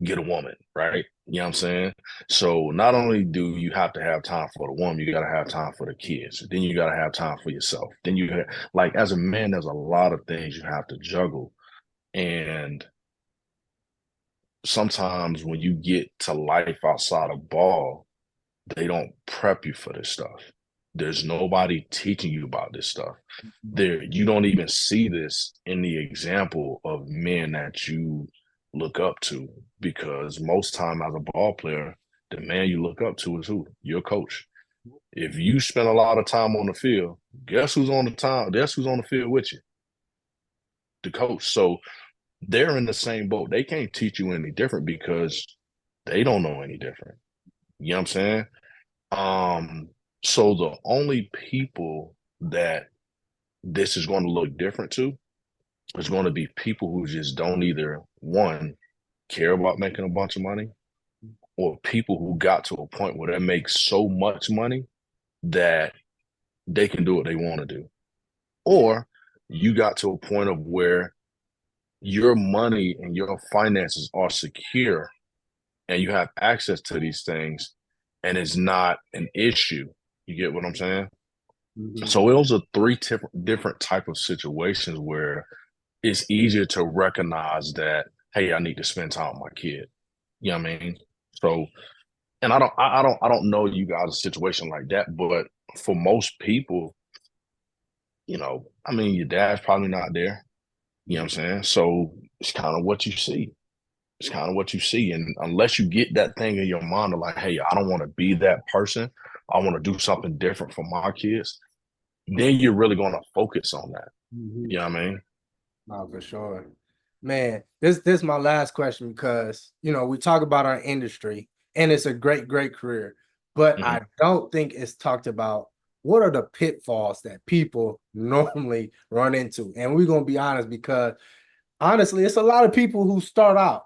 get a woman, right? You know what I'm saying? So not only do you have to have time for the woman, you got to have time for the kids. Then you got to have time for yourself. Then like as a man, there's a lot of things you have to juggle. And sometimes when you get to life outside of ball, they don't prep you for this stuff. There's nobody teaching you about this stuff. You don't even see this in the example of men that you look up to, because most time as a ball player, the man you look up to is who? Your coach. If you spend a lot of time on the field, guess who's on the time? Guess who's on the field with you? The coach. So they're in the same boat. They can't teach you any different because they don't know any different. You know what I'm saying? So the only people that this is going to look different to is going to be people who just don't either, one, care about making a bunch of money, or people who got to a point where they make so much money that they can do what they want to do. Or you got to a point of where your money and your finances are secure and you have access to these things and it's not an issue. You get what I'm saying? Mhm. So those are three different type of situations where it's easier to recognize that, hey, I need to spend time with my kid. You know what I mean? So, and I don't know you guys a situation like that, but for most people, I mean, your dad's probably not there. You know what I'm saying? So it's kind of what you see. It's kind of what you see. And unless you get that thing in your mind of like, hey, I don't want to be that person. I want to do something different for my kids. Then you're really going to focus on that. Mhm. You know what I mean? No, for sure. Man, this is my last question because we talk about our industry and it's a great career, but Mm-hmm. I don't think it's talked about what are the pitfalls that people normally run into. And we're gonna be honest because honestly, it's a lot of people who start out,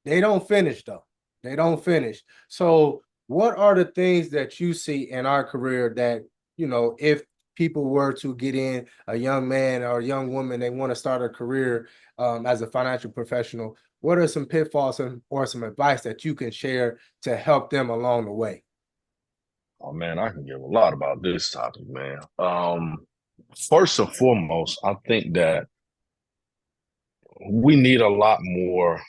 they don't finish though. They don't finish. So, what are the things that you see in our career that, if people were to get in, a young man or a young woman, they want to start a career as a financial professional, what are some pitfalls or some advice that you can share to help them along the way? Oh man, I can give a lot about this topic, man. First and foremost, I think that we need a lot more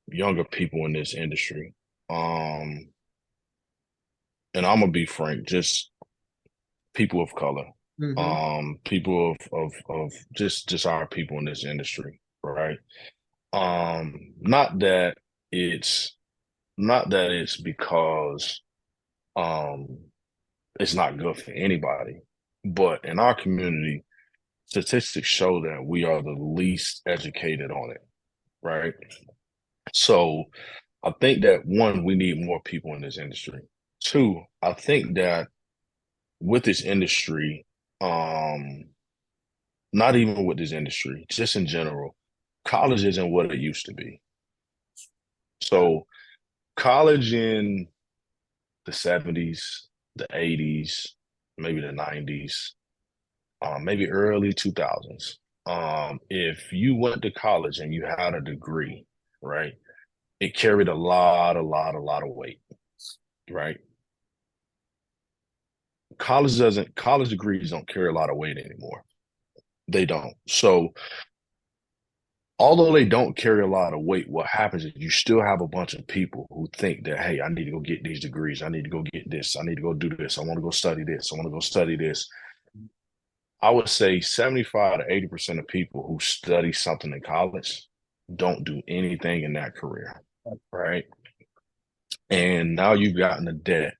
younger people in this industry. Um, and I'm gonna be frank, just people of color, Mm-hmm. people of just our people in this industry, right? Not that it's because um it's not good for anybody, but in our community, statistics show that we are the least educated on it, right? So I think that one, we need more people in this industry. Two, I think that with this industry, um, not even with this industry, just in general, college isn't what it used to be. So college in the 70s, the 80s, maybe the 90s, maybe early 2000s. If you went to college and you had a degree, right, it carried a lot of weight, right? College degrees don't carry a lot of weight anymore. They don't. So although they don't carry a lot of weight, what happens is you still have a bunch of people who think that, hey, I need to go get these degrees. I need to go get this. I need to go do this. I want to go study this. I want to go study this. I would say 75 to 80% of people who study something in college don't do anything in that career, right? And now you've gotten a debt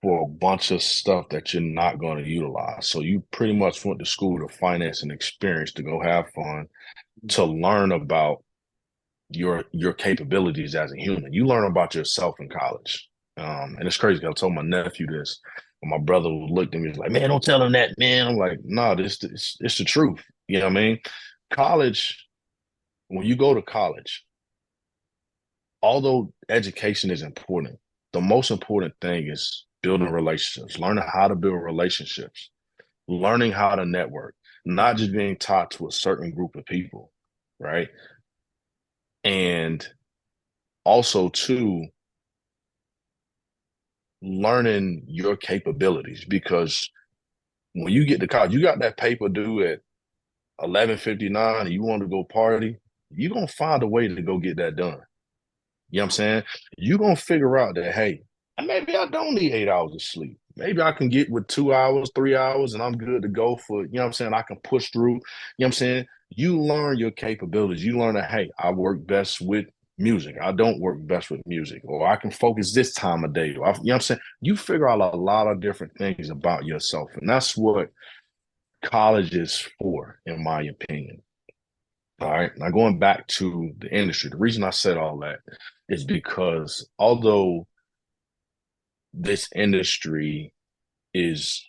for a bunch of stuff that you're not going to utilize. So you pretty much went to school to finance an experience, to go have fun, to learn about your capabilities as a human. You learn about yourself in college. And it's crazy. I told my nephew this, and my brother looked at me, was like, "Man, don't tell him that, man." I'm like, "No, this it's the truth." You know what I mean? College, when you go to college, although education is important, the most important thing is building relationships, learning how to build relationships, learning how to network, not just being taught to a certain group of people, right? And also, too, learning your capabilities, because when you get to college, you got that paper due at 11:59 and you want to go party, you're going to find a way to go get that done. You know what I'm saying? You're going to figure out that, hey, maybe I don't need 8 hours of sleep. Maybe I can get with 2 hours, 3 hours, and I'm good to go for, you know what I'm saying? I can push through. You know what I'm saying? You learn your capabilities. You learn that, hey, I work best with music. I don't work best with music, or I can focus this time of day. You know what I'm saying? You figure out a lot of different things about yourself. And that's what college is for, in my opinion. All right. Now, going back to the industry, the reason I said all that is because although this industry is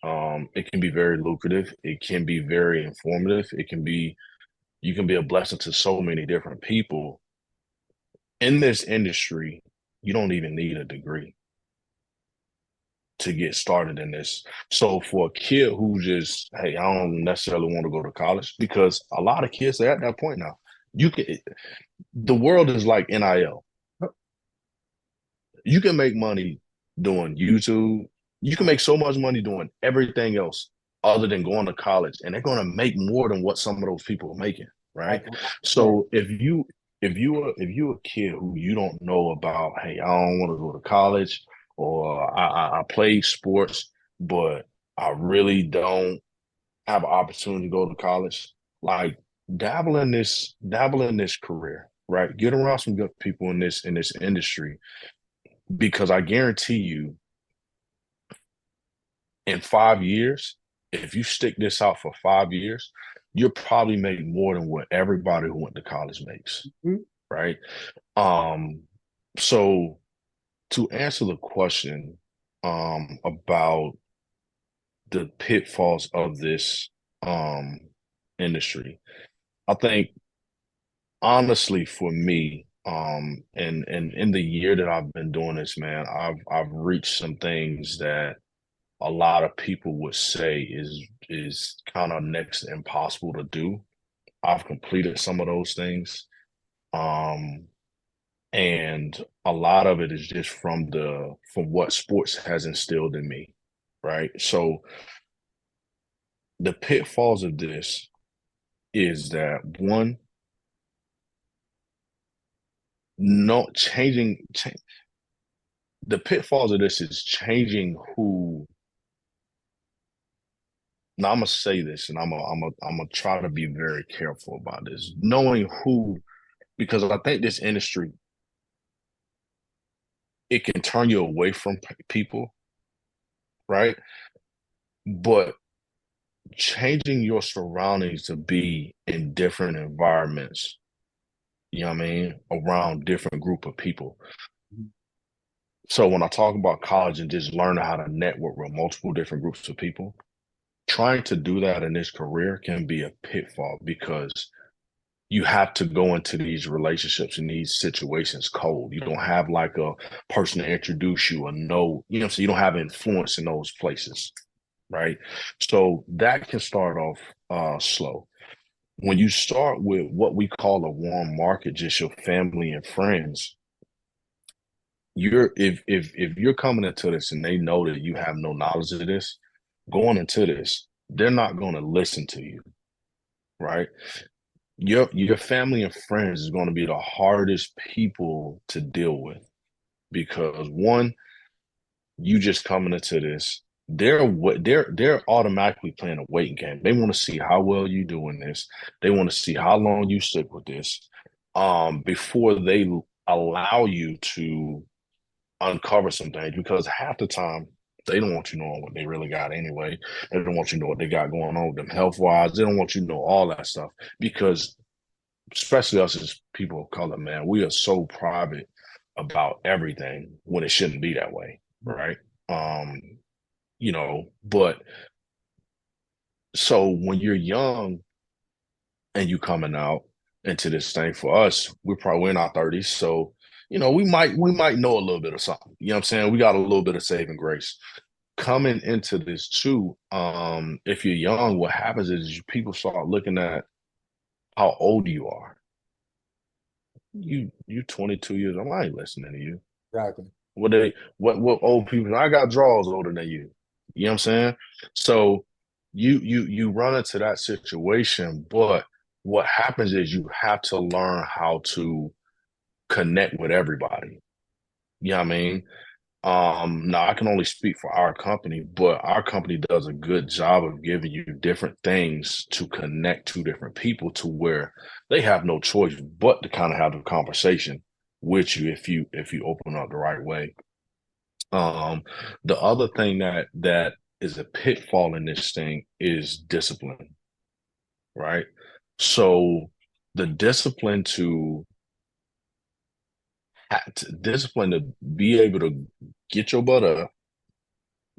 it can be very lucrative, it can be very informative, it can be you can be a blessing to so many different people. In this industry, you don't even need a degree to get started in this. So for a kid who just, hey, I don't necessarily want to go to college, because a lot of kids are at that point now. You can The world is like NIL. You can make money doing YouTube. You can make so much money doing everything else other than going to college, and they're going to make more than what some of those people are making, right? So if you a kid who you don't know about, hey, I don't want to go to college, or I play sports, but I really don't have an opportunity to go to college, like dabble in this career, right? Get around some good people in this industry, because I guarantee you, in 5 years, if you stick this out for 5 years, you'll probably make more than what everybody who went to college makes, Mhm. right? Um, so to answer the question about the pitfalls of this um industry, I think honestly for me, and in the year that I've been doing this, man, I've reached some things that a lot of people would say is kind of next to impossible to do. I've completed some of those things. Um, and a lot of it is just from what sports has instilled in me, right? So the pitfalls of this is that, one, not changing the pitfalls of this is changing who. Now I'm gonna say this, and I'm gonna try to be very careful about this, knowing who, because I think this industry, it can turn you away from people, right? But changing your surroundings to be in different environments, you know what I mean, around different group of people. So when I talk about college and just learning how to network with multiple different groups of people, trying to do that in this career can be a pitfall, because you have to go into these relationships and these situations cold. You don't have like a person to introduce you or know, you know, so you don't have influence in those places. right? So that can start off slow. When you start with what we call a warm market, just your family and friends, if you're coming into this and they know that you have no knowledge of this, going into this, they're not going to listen to you, right? Your family and friends is going to be the hardest people to deal with because one, you just coming into this, they're automatically playing a waiting game. They want to see how well you doing this. They want to see how long you stick with this, before they allow you to uncover some things. Because half the time they don't want you knowing what they really got anyway. They don't want you to know what they got going on with them health wise. They don't want you to know all that stuff because, especially us as people of color, man, we are so private about everything when it shouldn't be that way, right? Um, but so when you're young and you coming out into this thing, for us, we're in our 30s. So, we might know a little bit of something. You know what I'm saying? We got a little bit of saving grace. Coming into this too, if you're young, what happens is people start looking at how old you are. You 22 years old. I ain't listening to you. Exactly. What old people? I got draws older than you. You know what I'm saying? So you run into that situation, but what happens is you have to learn how to connect with everybody. You know what I mean? Now I can only speak for our company, but our company does a good job of giving you different things to connect to different people to where they have no choice but to kind of have a conversation with you if you open up the right way. Um, the other thing that is a pitfall in this thing is discipline, right? So the discipline to be able to get your butt up,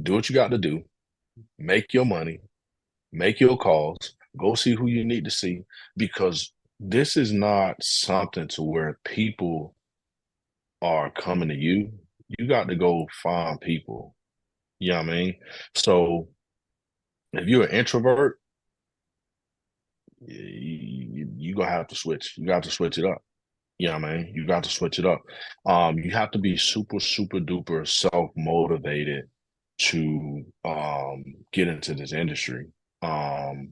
do what you got to do, make your money, make your calls, go see who you need to see, because this is not something to where people are coming to you. You got to go find people. You know what I mean? So if you're an introvert, you gonna have to switch. You got to switch it up. You know what I mean? You got to switch it up. You have to be super, super duper self-motivated to get into this industry. Um,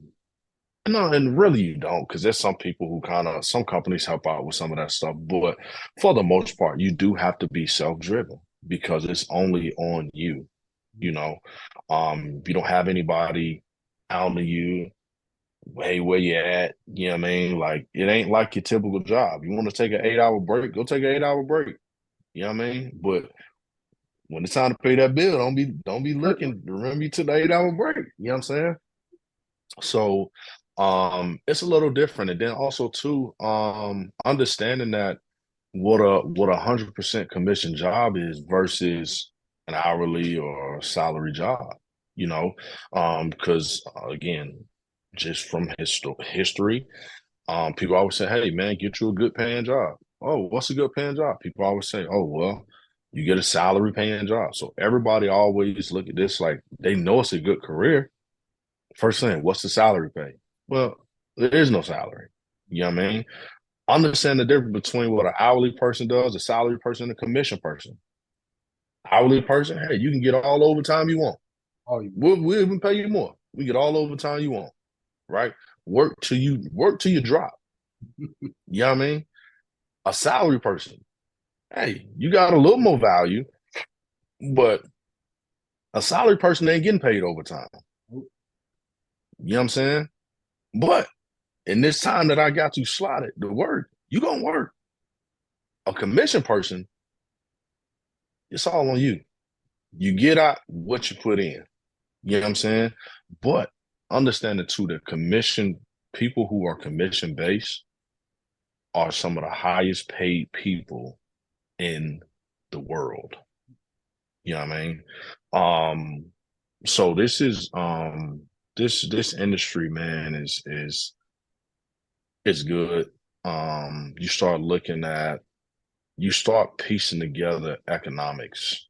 no, and really you don't, because there's some people who some companies help out with some of that stuff, but for the most part, you do have to be self-driven because it's only on you, you know. If you don't have anybody out on you, hey, where you at? You know what I mean? Like, it ain't like your typical job. You want to take an 8 hour break, go take an 8 hour break. You know what I mean? But when it's time to pay that bill, don't be looking. Remember, you took the 8 hour break. You know what I'm saying? So it's a little different. And then also too, understanding that what 100% commission job is versus an hourly or salary job, because again, just from history, people always say, hey man, get you a good paying job. Oh, what's a good paying job? People always say, oh well, you get a salary paying job. So everybody always look at this like they know it's a good career. First thing, what's the salary pay? Well, there is no salary. You know what I mean? Understand the difference between what an hourly person does, a salary person, and a commission person. Hourly person, hey, you can get all overtime you want. Oh, you We'll even pay you more. We get all overtime you want, right? Work till you drop. You know what I mean? A salary person, hey, you got a little more value, but a salary person ain't getting paid overtime. You know what I'm saying? But in this time that I got you slotted to work, you gonna work. A commission person, it's all on you. You get out what you put in. You know what I'm saying? But understanding too that people who are commission based are some of the highest paid people in the world. You know what I mean? Um, so this industry, man, is good. You start piecing together economics,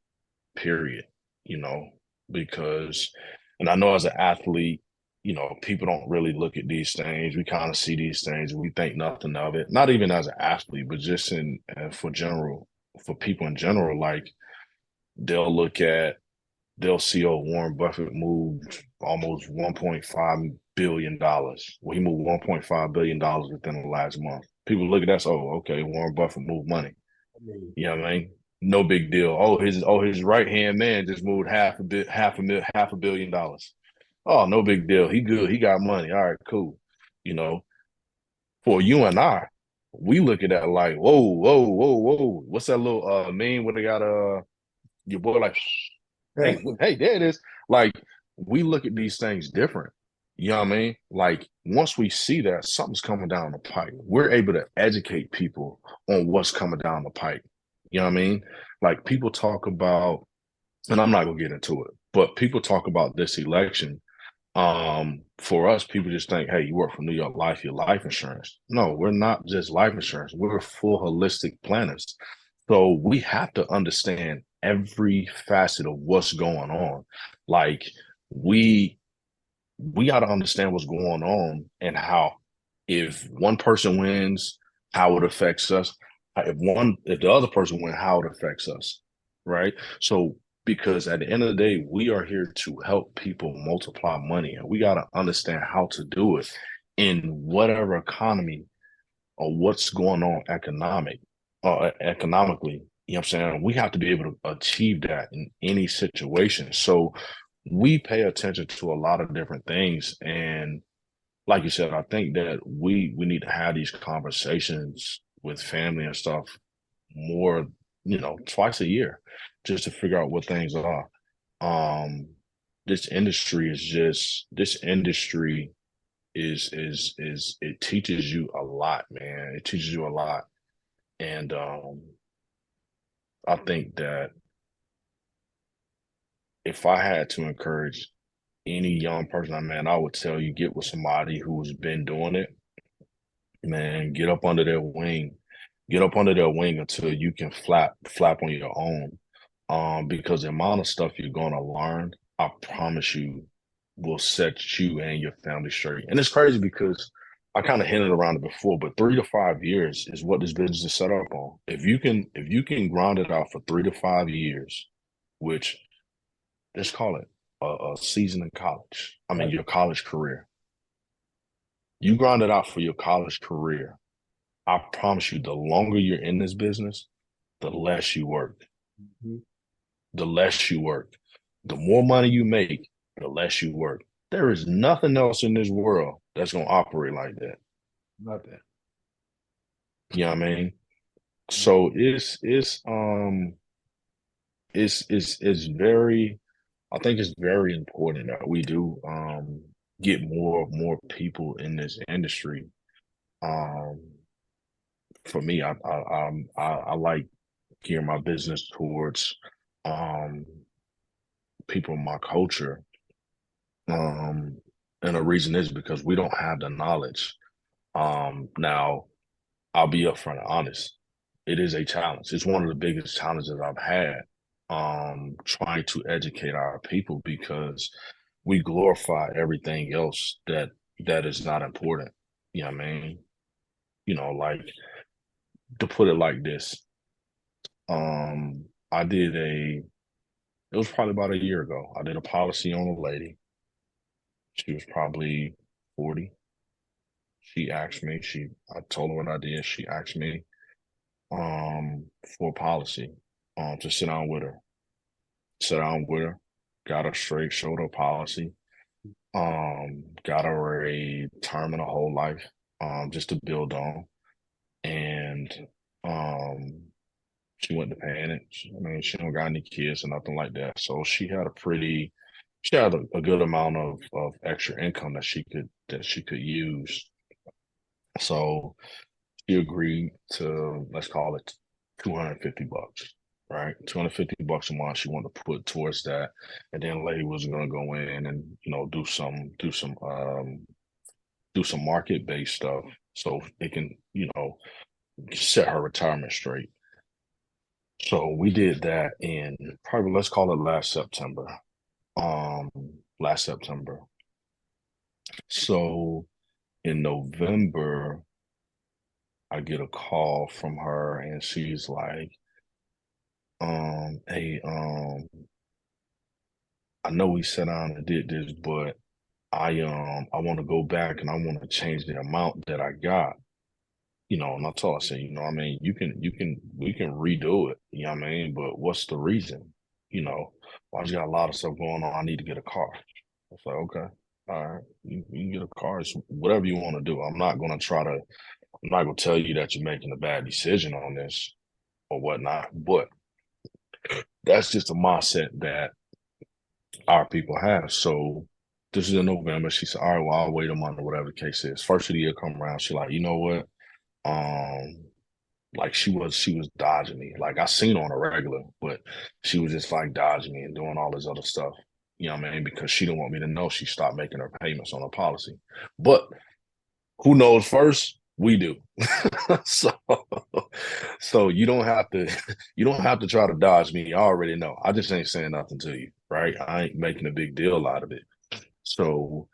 period, you know, because And I know as an athlete, you know, people don't really look at these things. We kind of see these things and we think nothing of it. Not even as an athlete, but just in for people in general, like they'll look at, they'll see, oh, Warren Buffett moved almost $1.5 billion. Well, he moved $1.5 billion within the last month. People look at that, so, oh, okay, Warren Buffett moved money. I mean, You know what I mean? No big deal. His right hand man just moved half a billion dollars. Oh, no big deal. He good. He got money. All right, cool. You know, for you and I, we look at that like, whoa, whoa, whoa, whoa. What's that little meme where they got your boy like, hey, hey, there it is. Like, we look at these things different. You know what I mean? Like, once we see that something's coming down the pipe, we're able to educate people on what's coming down the pipe. You know what I mean? Like, people talk about, and I'm not gonna get into it, but people talk about this election. For us, people just think, hey, you work for New York Life, your life insurance. No, we're not just life insurance. We're full holistic planners. So we have to understand every facet of what's going on. Like we we got to understand what's going on and how, if one person wins, how it affects us. If the other person wins, how it affects us. Right. So because at the end of the day, we are here to help people multiply money, and we got to understand how to do it in whatever economy or what's going on economically. You know what I'm saying? We have to be able to achieve that in any situation. So we pay attention to a lot of different things. And like you said, I think that we need to have these conversations with family and stuff more, twice a year, just to figure out what things are. Um, this industry is it teaches you a lot, man. It teaches you a lot. And I think that if I had to encourage any young person, man, I would tell you, get with somebody who's been doing it, man. Get up under their wing. Get up under their wing until you can flap on your own. Because the amount of stuff you're gonna learn, I promise you, will set you and your family straight. And it's crazy because I kind of hinted around it before, but 3 to 5 years is what this business is set up on. If you can grind it out for 3 to 5 years, which, let's call it a season in college. I mean, your college career. You grind it out for your college career. I promise you, the longer you're in this business, the less you work. mm-hmm. The less you work. The more money you make, the less you work. There is nothing else in this world that's gonna operate like that. Love that. You know what I mean? So it's very, I think it's very important that we do get more people in this industry. Um for me, I like gearing my business towards um people in my culture. Um and the reason is because we don't have the knowledge. Now I'll be upfront and honest. It is a challenge. It's one of the biggest challenges I've had, trying to educate our people, because we glorify everything else that is not important. You know what I mean? Like, to put it like this, I did it was probably about a year ago. I did a policy on a lady. She was probably 40. I told her what I did. She asked me for policy, to sit down with her, got her straight, showed her policy, got her a term and a whole life, just to build on. And um she went to paying it. I mean, she don't got any kids or nothing like that. So she had a good amount of extra income that she could use. So she agreed to, let's call it, $250, right? $250 a month she wanted to put towards that. And then lady was gonna go in and, do some market based stuff so it can, set her retirement straight. So we did that in, probably, let's call it, last September. Um last September. So in November, I get a call from her and she's like, hey, I know we sat down and did this, but I want to go back and I want to change the amount that I got. And I told her, I said, we can redo it, you know what I mean? But what's the reason? Well, I just got a lot of stuff going on. I need to get a car. I was like, okay, all right, you can get a car. It's whatever you want to do. I'm not gonna tell you that you're making a bad decision on this or whatnot, but that's just a mindset that our people have. So this is in November. She said, all right, well, I'll wait a month or whatever the case is. First of the year come around, she like, you know what? Like she was dodging me. Like I seen her on a regular, but she was just like dodging me and doing all this other stuff. You know what I mean? Because she didn't want me to know she stopped making her payments on her policy. But who knows first? We do. so so you don't have to try to dodge me. I already know. I just ain't saying nothing to you, right? I ain't making a big deal out of it. So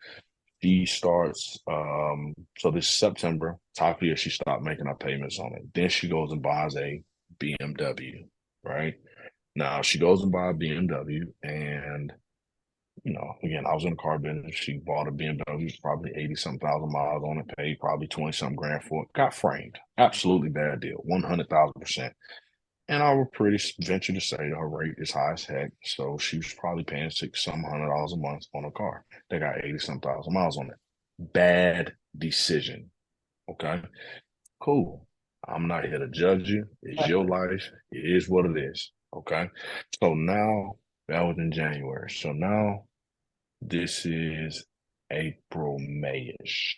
she starts so this September, top year, she stopped making her payments on it. Then she goes and buys a BMW, right? Now she goes and buys a BMW and again, I was in the car business. She bought a BMW, probably 80 something thousand miles on it, paid probably 20 something grand for it, got framed. Absolutely bad deal, 100,000%. And I would pretty venture to say her rate is high as heck. So she was probably paying six some $100 a month on a car. They got 80 some thousand miles on it. Bad decision. Okay. Cool. I'm not here to judge you. It's your life. It is what it is. Okay. So now that was in January. So now this is April, Mayish.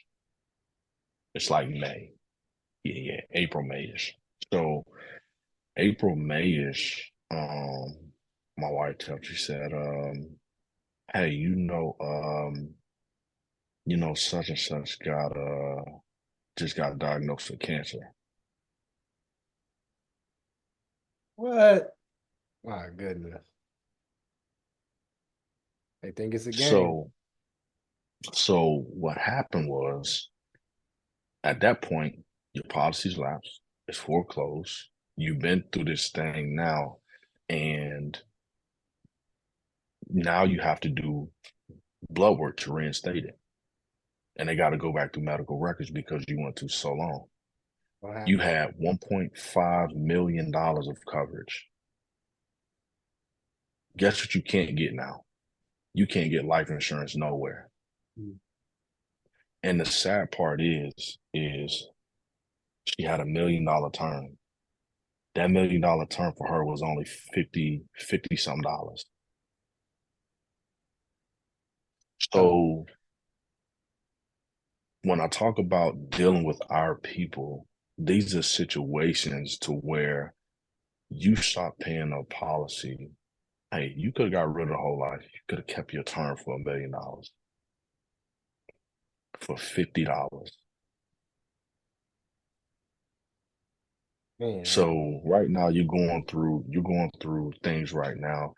It's like May. Yeah, April, Mayish. So April, Mayish, my wife tells she said, hey, such and such just got diagnosed with cancer. What? My goodness. They think it's a game. So what happened was at that point, your policy's lapsed, it's foreclosed, you've been through this thing now, and now you have to do blood work to reinstate it. And they got to go back through medical records because you went through so long. What You happened? had $1.5 million of coverage. Guess what you can't get now? You can't get life insurance nowhere. Mm. And the sad part is she had $1 million term. That $1 million term for her was only 50 some dollars. Oh, So when I talk about dealing with our people, these are situations to where you stop paying a policy. Hey, you could have got rid of the whole life. You could have kept your term for $1 million for $50. man. So right now you're going through things right now.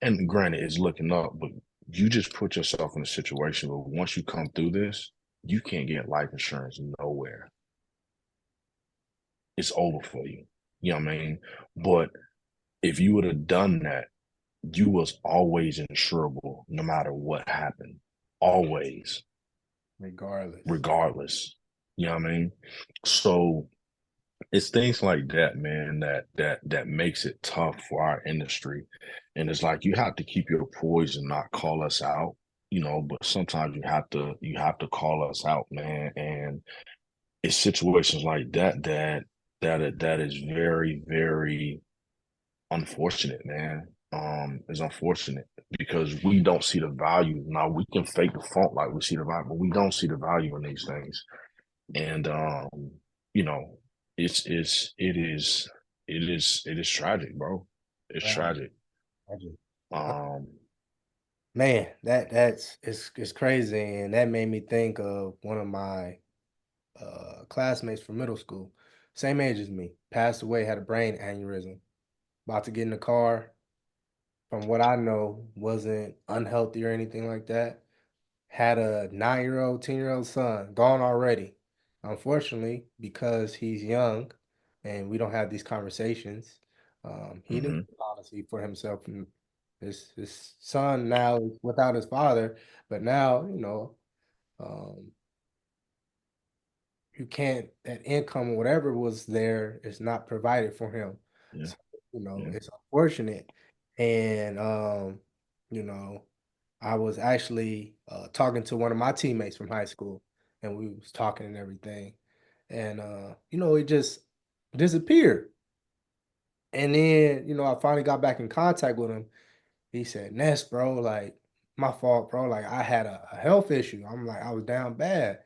And granted, it's looking up, but you just put yourself in a situation where once you come through this, you can't get life insurance nowhere. It's over for you. You know what I mean? But if you would have done that, you was always insurable no matter what happened. Always, Regardless. regardless. You know what I mean? So it's things like that, man, that makes it tough for our industry. And it's like you have to keep your poise and not call us out, but sometimes you have to call us out, man. And it's situations like that is very, very unfortunate, man. It's unfortunate because we don't see the value. Now we can fake the funk like we see the value, but we don't see the value in these things. And you know, it is tragic, bro. It's Wow. tragic. Um, Man, that's it's crazy, and that made me think of one of my classmates from middle school, same age as me, passed away, had a brain aneurysm. About to get in the car, from what I know, wasn't unhealthy or anything like that. Had a 9-year-old, 10-year-old son, gone already. Unfortunately, because he's young and we don't have these conversations, he didn't Mm-hmm. make policy for himself. And his son now is without his father, but now, um, you can't, that income or whatever was there is not provided for him. Yeah. So, Yeah. it's unfortunate. And you know, I was actually talking to one of my teammates from high school, and we was talking and everything. And it just disappeared. And then, I finally got back in contact with him. He said, Ness, bro, like, my fault, bro. Like, I had a health issue. I'm like, I was down bad.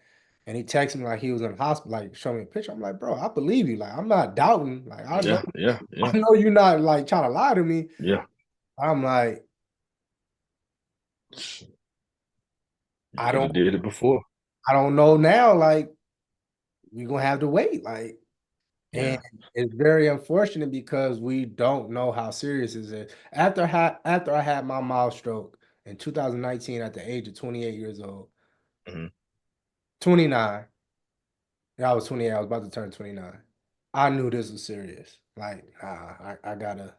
And he texted me like he was in the hospital, like, show me a picture. I'm like, bro, I believe you. Like, I'm not doubting. Like, I know, Yeah. Yeah. I Yeah. know you're not like trying to lie to me. Yeah. I'm like, You I could don't, have did it before. I don't know now. Like, we're gonna have to wait. Like, and Yeah. it's very unfortunate because we don't know how serious is it. After I had my mild stroke in 2019 at the age of 28 years old, Mm-hmm. 29. Yeah, I was 28. I was about to turn 29. I knew this was serious. Like, nah, I gotta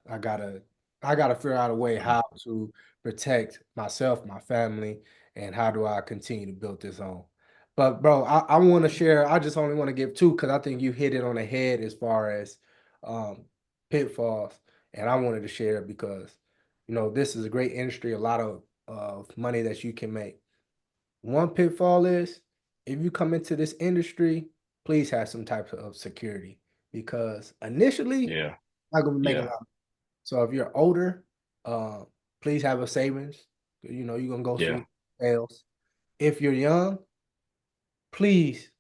figure out a way Mm-hmm. how to protect myself, my family, and how do I continue to build this on. But bro, I want to share. I just only want to give two because I think you hit it on the head as far as um, pitfalls, and I wanted to share because this is a great industry, a lot of money that you can make. One pitfall is if you come into this industry, please have some type of security because initially, Yeah. not gonna be making a Yeah. lot. So if you're older, uh, please have a savings. You're gonna go Yeah. through sales. If you're young, please,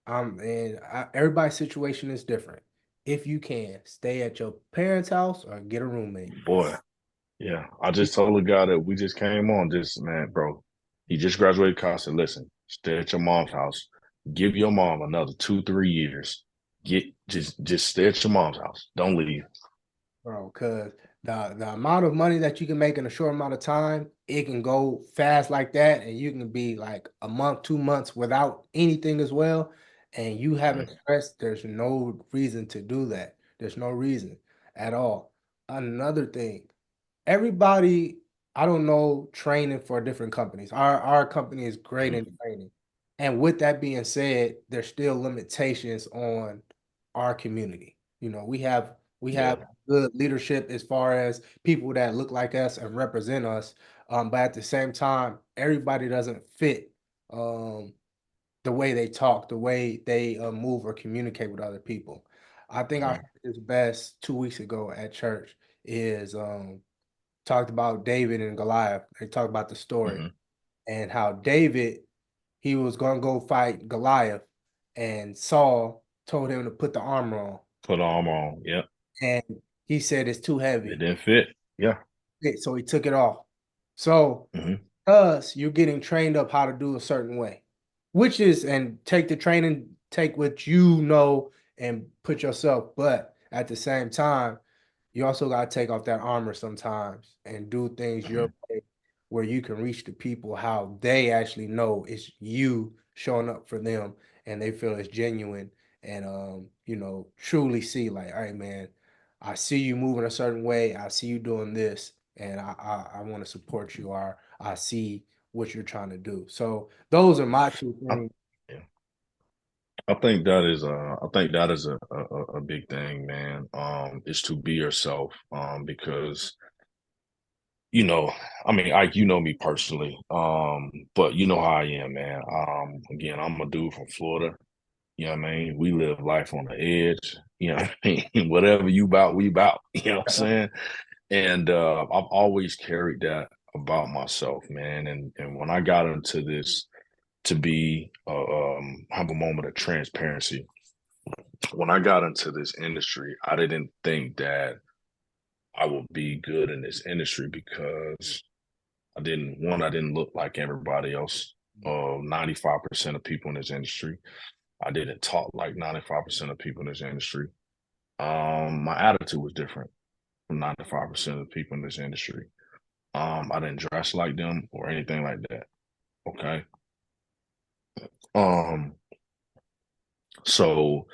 everybody's situation is different. If you can, stay at your parents' house or get a roommate. Boy. Yeah. I just told a guy that we just came on this, man, bro. He just graduated college. I said, listen, stay at your mom's house. Give your mom another 2, 3 years. Just stay at your mom's house. Don't leave. Bro, because the amount of money that you can make in a short amount of time, it can go fast like that, and you can be like a month, 2 months without anything as well, and you haven't Mm-hmm. stressed. There's no reason to do that. There's no reason at all. Another thing, everybody, I don't know, training for different companies. Our company is great in Mm-hmm. training. And with that being said, there's still limitations on our community. We have Yeah. good leadership as far as people that look like us and represent us. But at the same time, everybody doesn't fit the way they talk, the way they move or communicate with other people. I think I Mm-hmm. heard this best 2 weeks ago at church is talked about David and Goliath. They talked about the story Mm-hmm. and how David, he was going to go fight Goliath, and Saul told him to put the armor on, Put armor on. Yep. and he said it's too It heavy. didn't fit. Yeah. So he took it off. So Mm-hmm. us, you're getting trained up how to do a certain way, which is, and take the training, take what you know and put yourself. But at the same time, you also got to take off that armor sometimes and do things Mm-hmm. your way where you can reach the people how they actually know it's you showing up for them and they feel it's genuine and truly see like, all right, man, I see you moving a certain way. I see you doing this and I want to support you or I see what you're trying to do. So those are my two I, things. yeah. I think that is a big thing, man. Is to be yourself. Because I mean, Ike, you know me personally. But you know how I am, man. Again, I'm a dude from Florida. You know what I mean? We live life on the edge. You know what I mean? Whatever you bout, we bout. You know what I'm saying? And I've always carried that about myself, man. And when I got into this to be have a moment of transparency. When I got into this industry, I didn't think that I would be good in this industry because I didn't look like everybody else. 95% of people in this industry. I didn't talk like 95% of people in this industry. My attitude was different from 95% of the people in this industry. I didn't dress like them or anything like that. Okay. So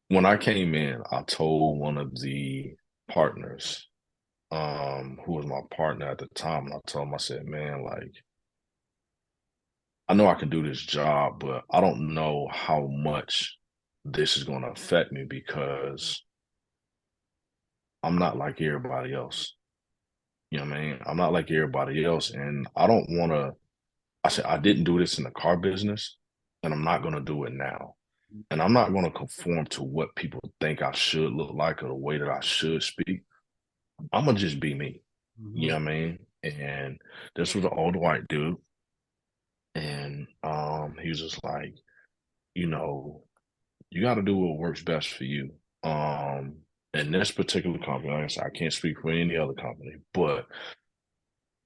when I came in, I told one of the partners, who was my partner at the time, and I told him, I said, man, like, I know I can do this job, but I don't know how much this is going to affect me because I'm not like everybody else. You know what I mean? I'm not like everybody else. And I don't want to, I said, I didn't do this in the car business, and I'm not going to do it now. And I'm not going to conform to what people think I should look like or the way that I should speak. I'm going to just be me. You know Mhm. what I mean? And this was an older white dude. And he was just like, you know, you got to do what works best for you. Um, in this particular company, like I said, I can't speak for any other company, but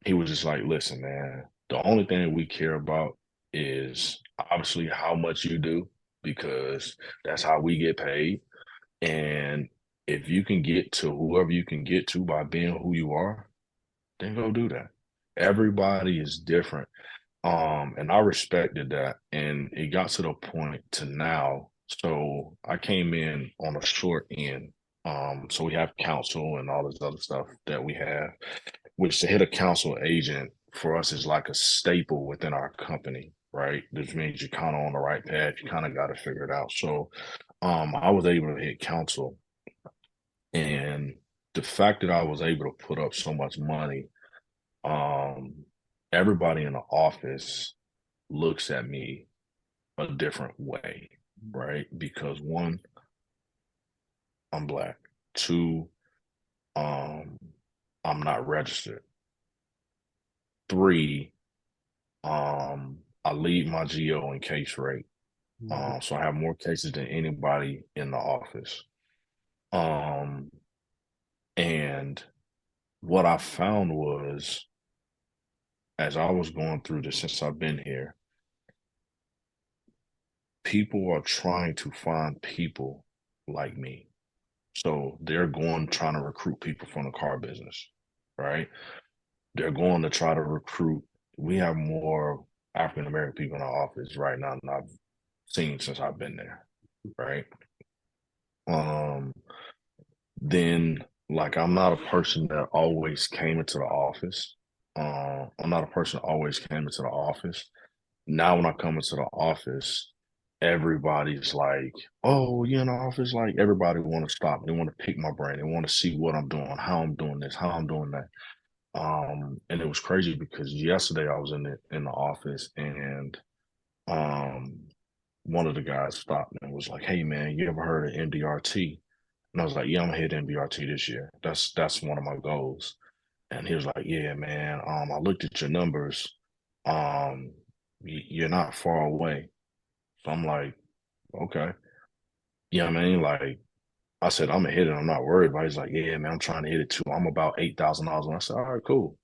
he was just like, listen, man, the only thing that we care about is obviously how much you do because that's how we get paid. And if you can get to whoever you can get to by being who you are, then go do that. Everybody is different. And I respected that. And it got to the point to now. So I came in on a short end. So we have counsel and all this other stuff that we have, which to hit a counsel agent for us is like a staple within our company, right? This means you're kind of on the right path. You kind of got to figure it out. So I was able to hit counsel. And the fact that I was able to put up so much money, um, everybody in the office looks at me a different way, right? Because one, I'm black. Two, um, I'm not registered. Three, I lead my GO in case rate. Mhm. So I have more cases than anybody in the office. Um, and what I found was as I was going through this since I've been here, people are trying to find people like me. So they're going trying to recruit people from the car business, right? They're going to try to recruit. We have more African American people in our office right now than I've seen since I've been there, right? Um, then like I'm not a person that always came into the office. I'm not a person that always came into the office. Now when I come into the office, everybody's like, "Oh, you in the office?" Like everybody want to stop. They want to pick my brain. They want to see what I'm doing, how I'm doing this, how I'm doing that. And it was crazy because yesterday I was in the office and um one of the guys stopped me and was like, "Hey man, you ever heard of MDRT?" And I was like, "Yeah, I'm gonna hit MDRT this year. That's one of my goals." And he was like, "Yeah, man. I looked at your numbers. Um, you're not far away." So I'm like, "Okay." You know what I mean? Like I said, I'm gonna hit it. I'm not worried about it. He's like, "Yeah, man, I'm trying to hit it too. I'm about $8,000." And I said, "All right, cool."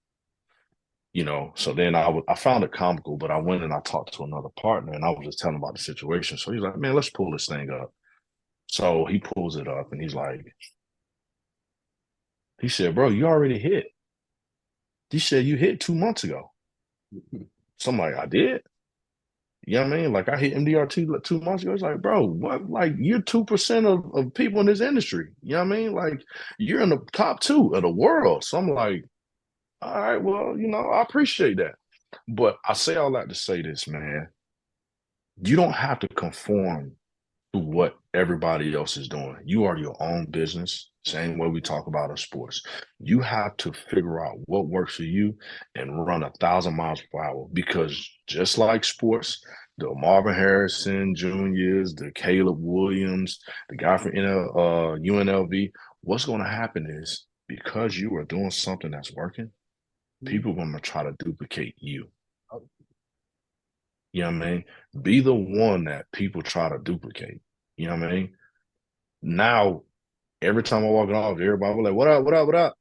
So then I found it comical, but I went and I talked to another partner and I was just telling him about the situation. So he's like, "Man, let's pull this thing up." So he pulls it up and he said, "Bro, you already hit." He said, "You hit 2 months ago." So I'm like, "I did?" You know what I mean? Like I hit MDRT like 2 months ago. It's like, bro, what? Like you're 2% of people in this industry. You know what I mean? Like you're in the top two of the world. So I'm like, all right, well, I appreciate that. But I say all that to say this, man. You don't have to conform to what everybody else is doing. You are your own business, same way we talk about in sports. You have to figure out what works for you and run 1,000 miles per hour because just like sports, the Marvin Harrison Juniors, the Caleb Williams, the guy from UNLV, what's going to happen is because you are doing something that's working, Mhm. people are going to try to duplicate you. You know what I mean? Be the one that people try to duplicate. You know what I mean? Now, every time I walk in the office, everybody was like, "What up? What up? What up?"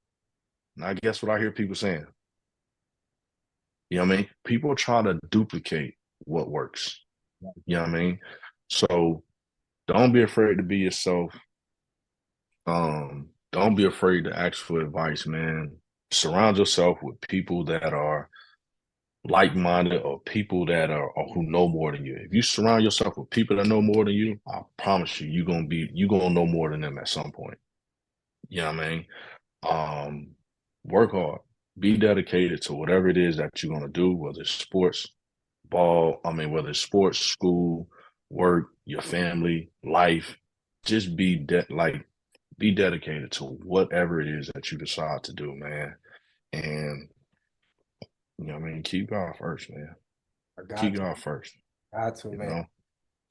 And I guess what I hear people saying. You know what I mean? People try to duplicate what works. You know what I mean? So don't be afraid to be yourself. Don't be afraid to ask for advice, man. surround yourself with people that are like-minded or people that are or who know more than you. If you surround yourself with people that know more than you, I promise you, you're gonna know more than them at some point. You know what I mean? Work hard, be dedicated to whatever it is that you're gonna do, whether it's sports, whether it's sports, school, work, your family, life. Just be dedicated to whatever it is that you decide to do, man. And you know what I mean, keep God first, man. I Keep got God first, to, you man. know.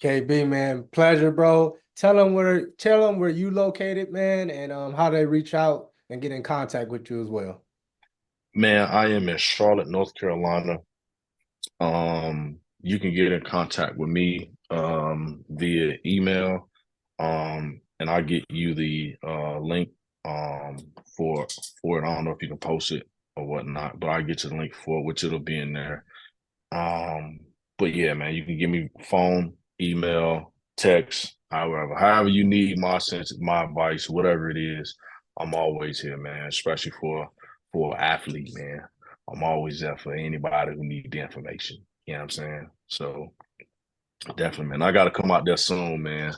KB, man, pleasure, bro. Tell them where you located, man, and how they reach out and get in contact with you as well. Man, I am in Charlotte, North Carolina. You can get in contact with me via email. And I'll get you the link um for it. I don't know if you can post it or whatnot, but I'll get you the link for it, which it'll be in there. Um, but yeah, man, you can give me phone, email, text, however you need my sense, my advice, whatever it is. I'm always here, man. Especially for an athlete, man. I'm always there for anybody who need the information. You know what I'm saying? So definitely, man. I got to come out there soon, man.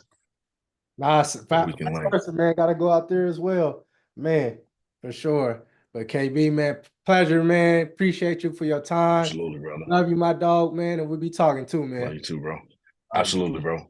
Nice, So we vice can link. versa, man. Got to go out there as well, man, for sure. But KB, man, pleasure, man. Appreciate you for your time. Absolutely, brother. Love you, my dog, man, and we'll be talking too, Love man. you too, bro. All right. Absolutely, bro.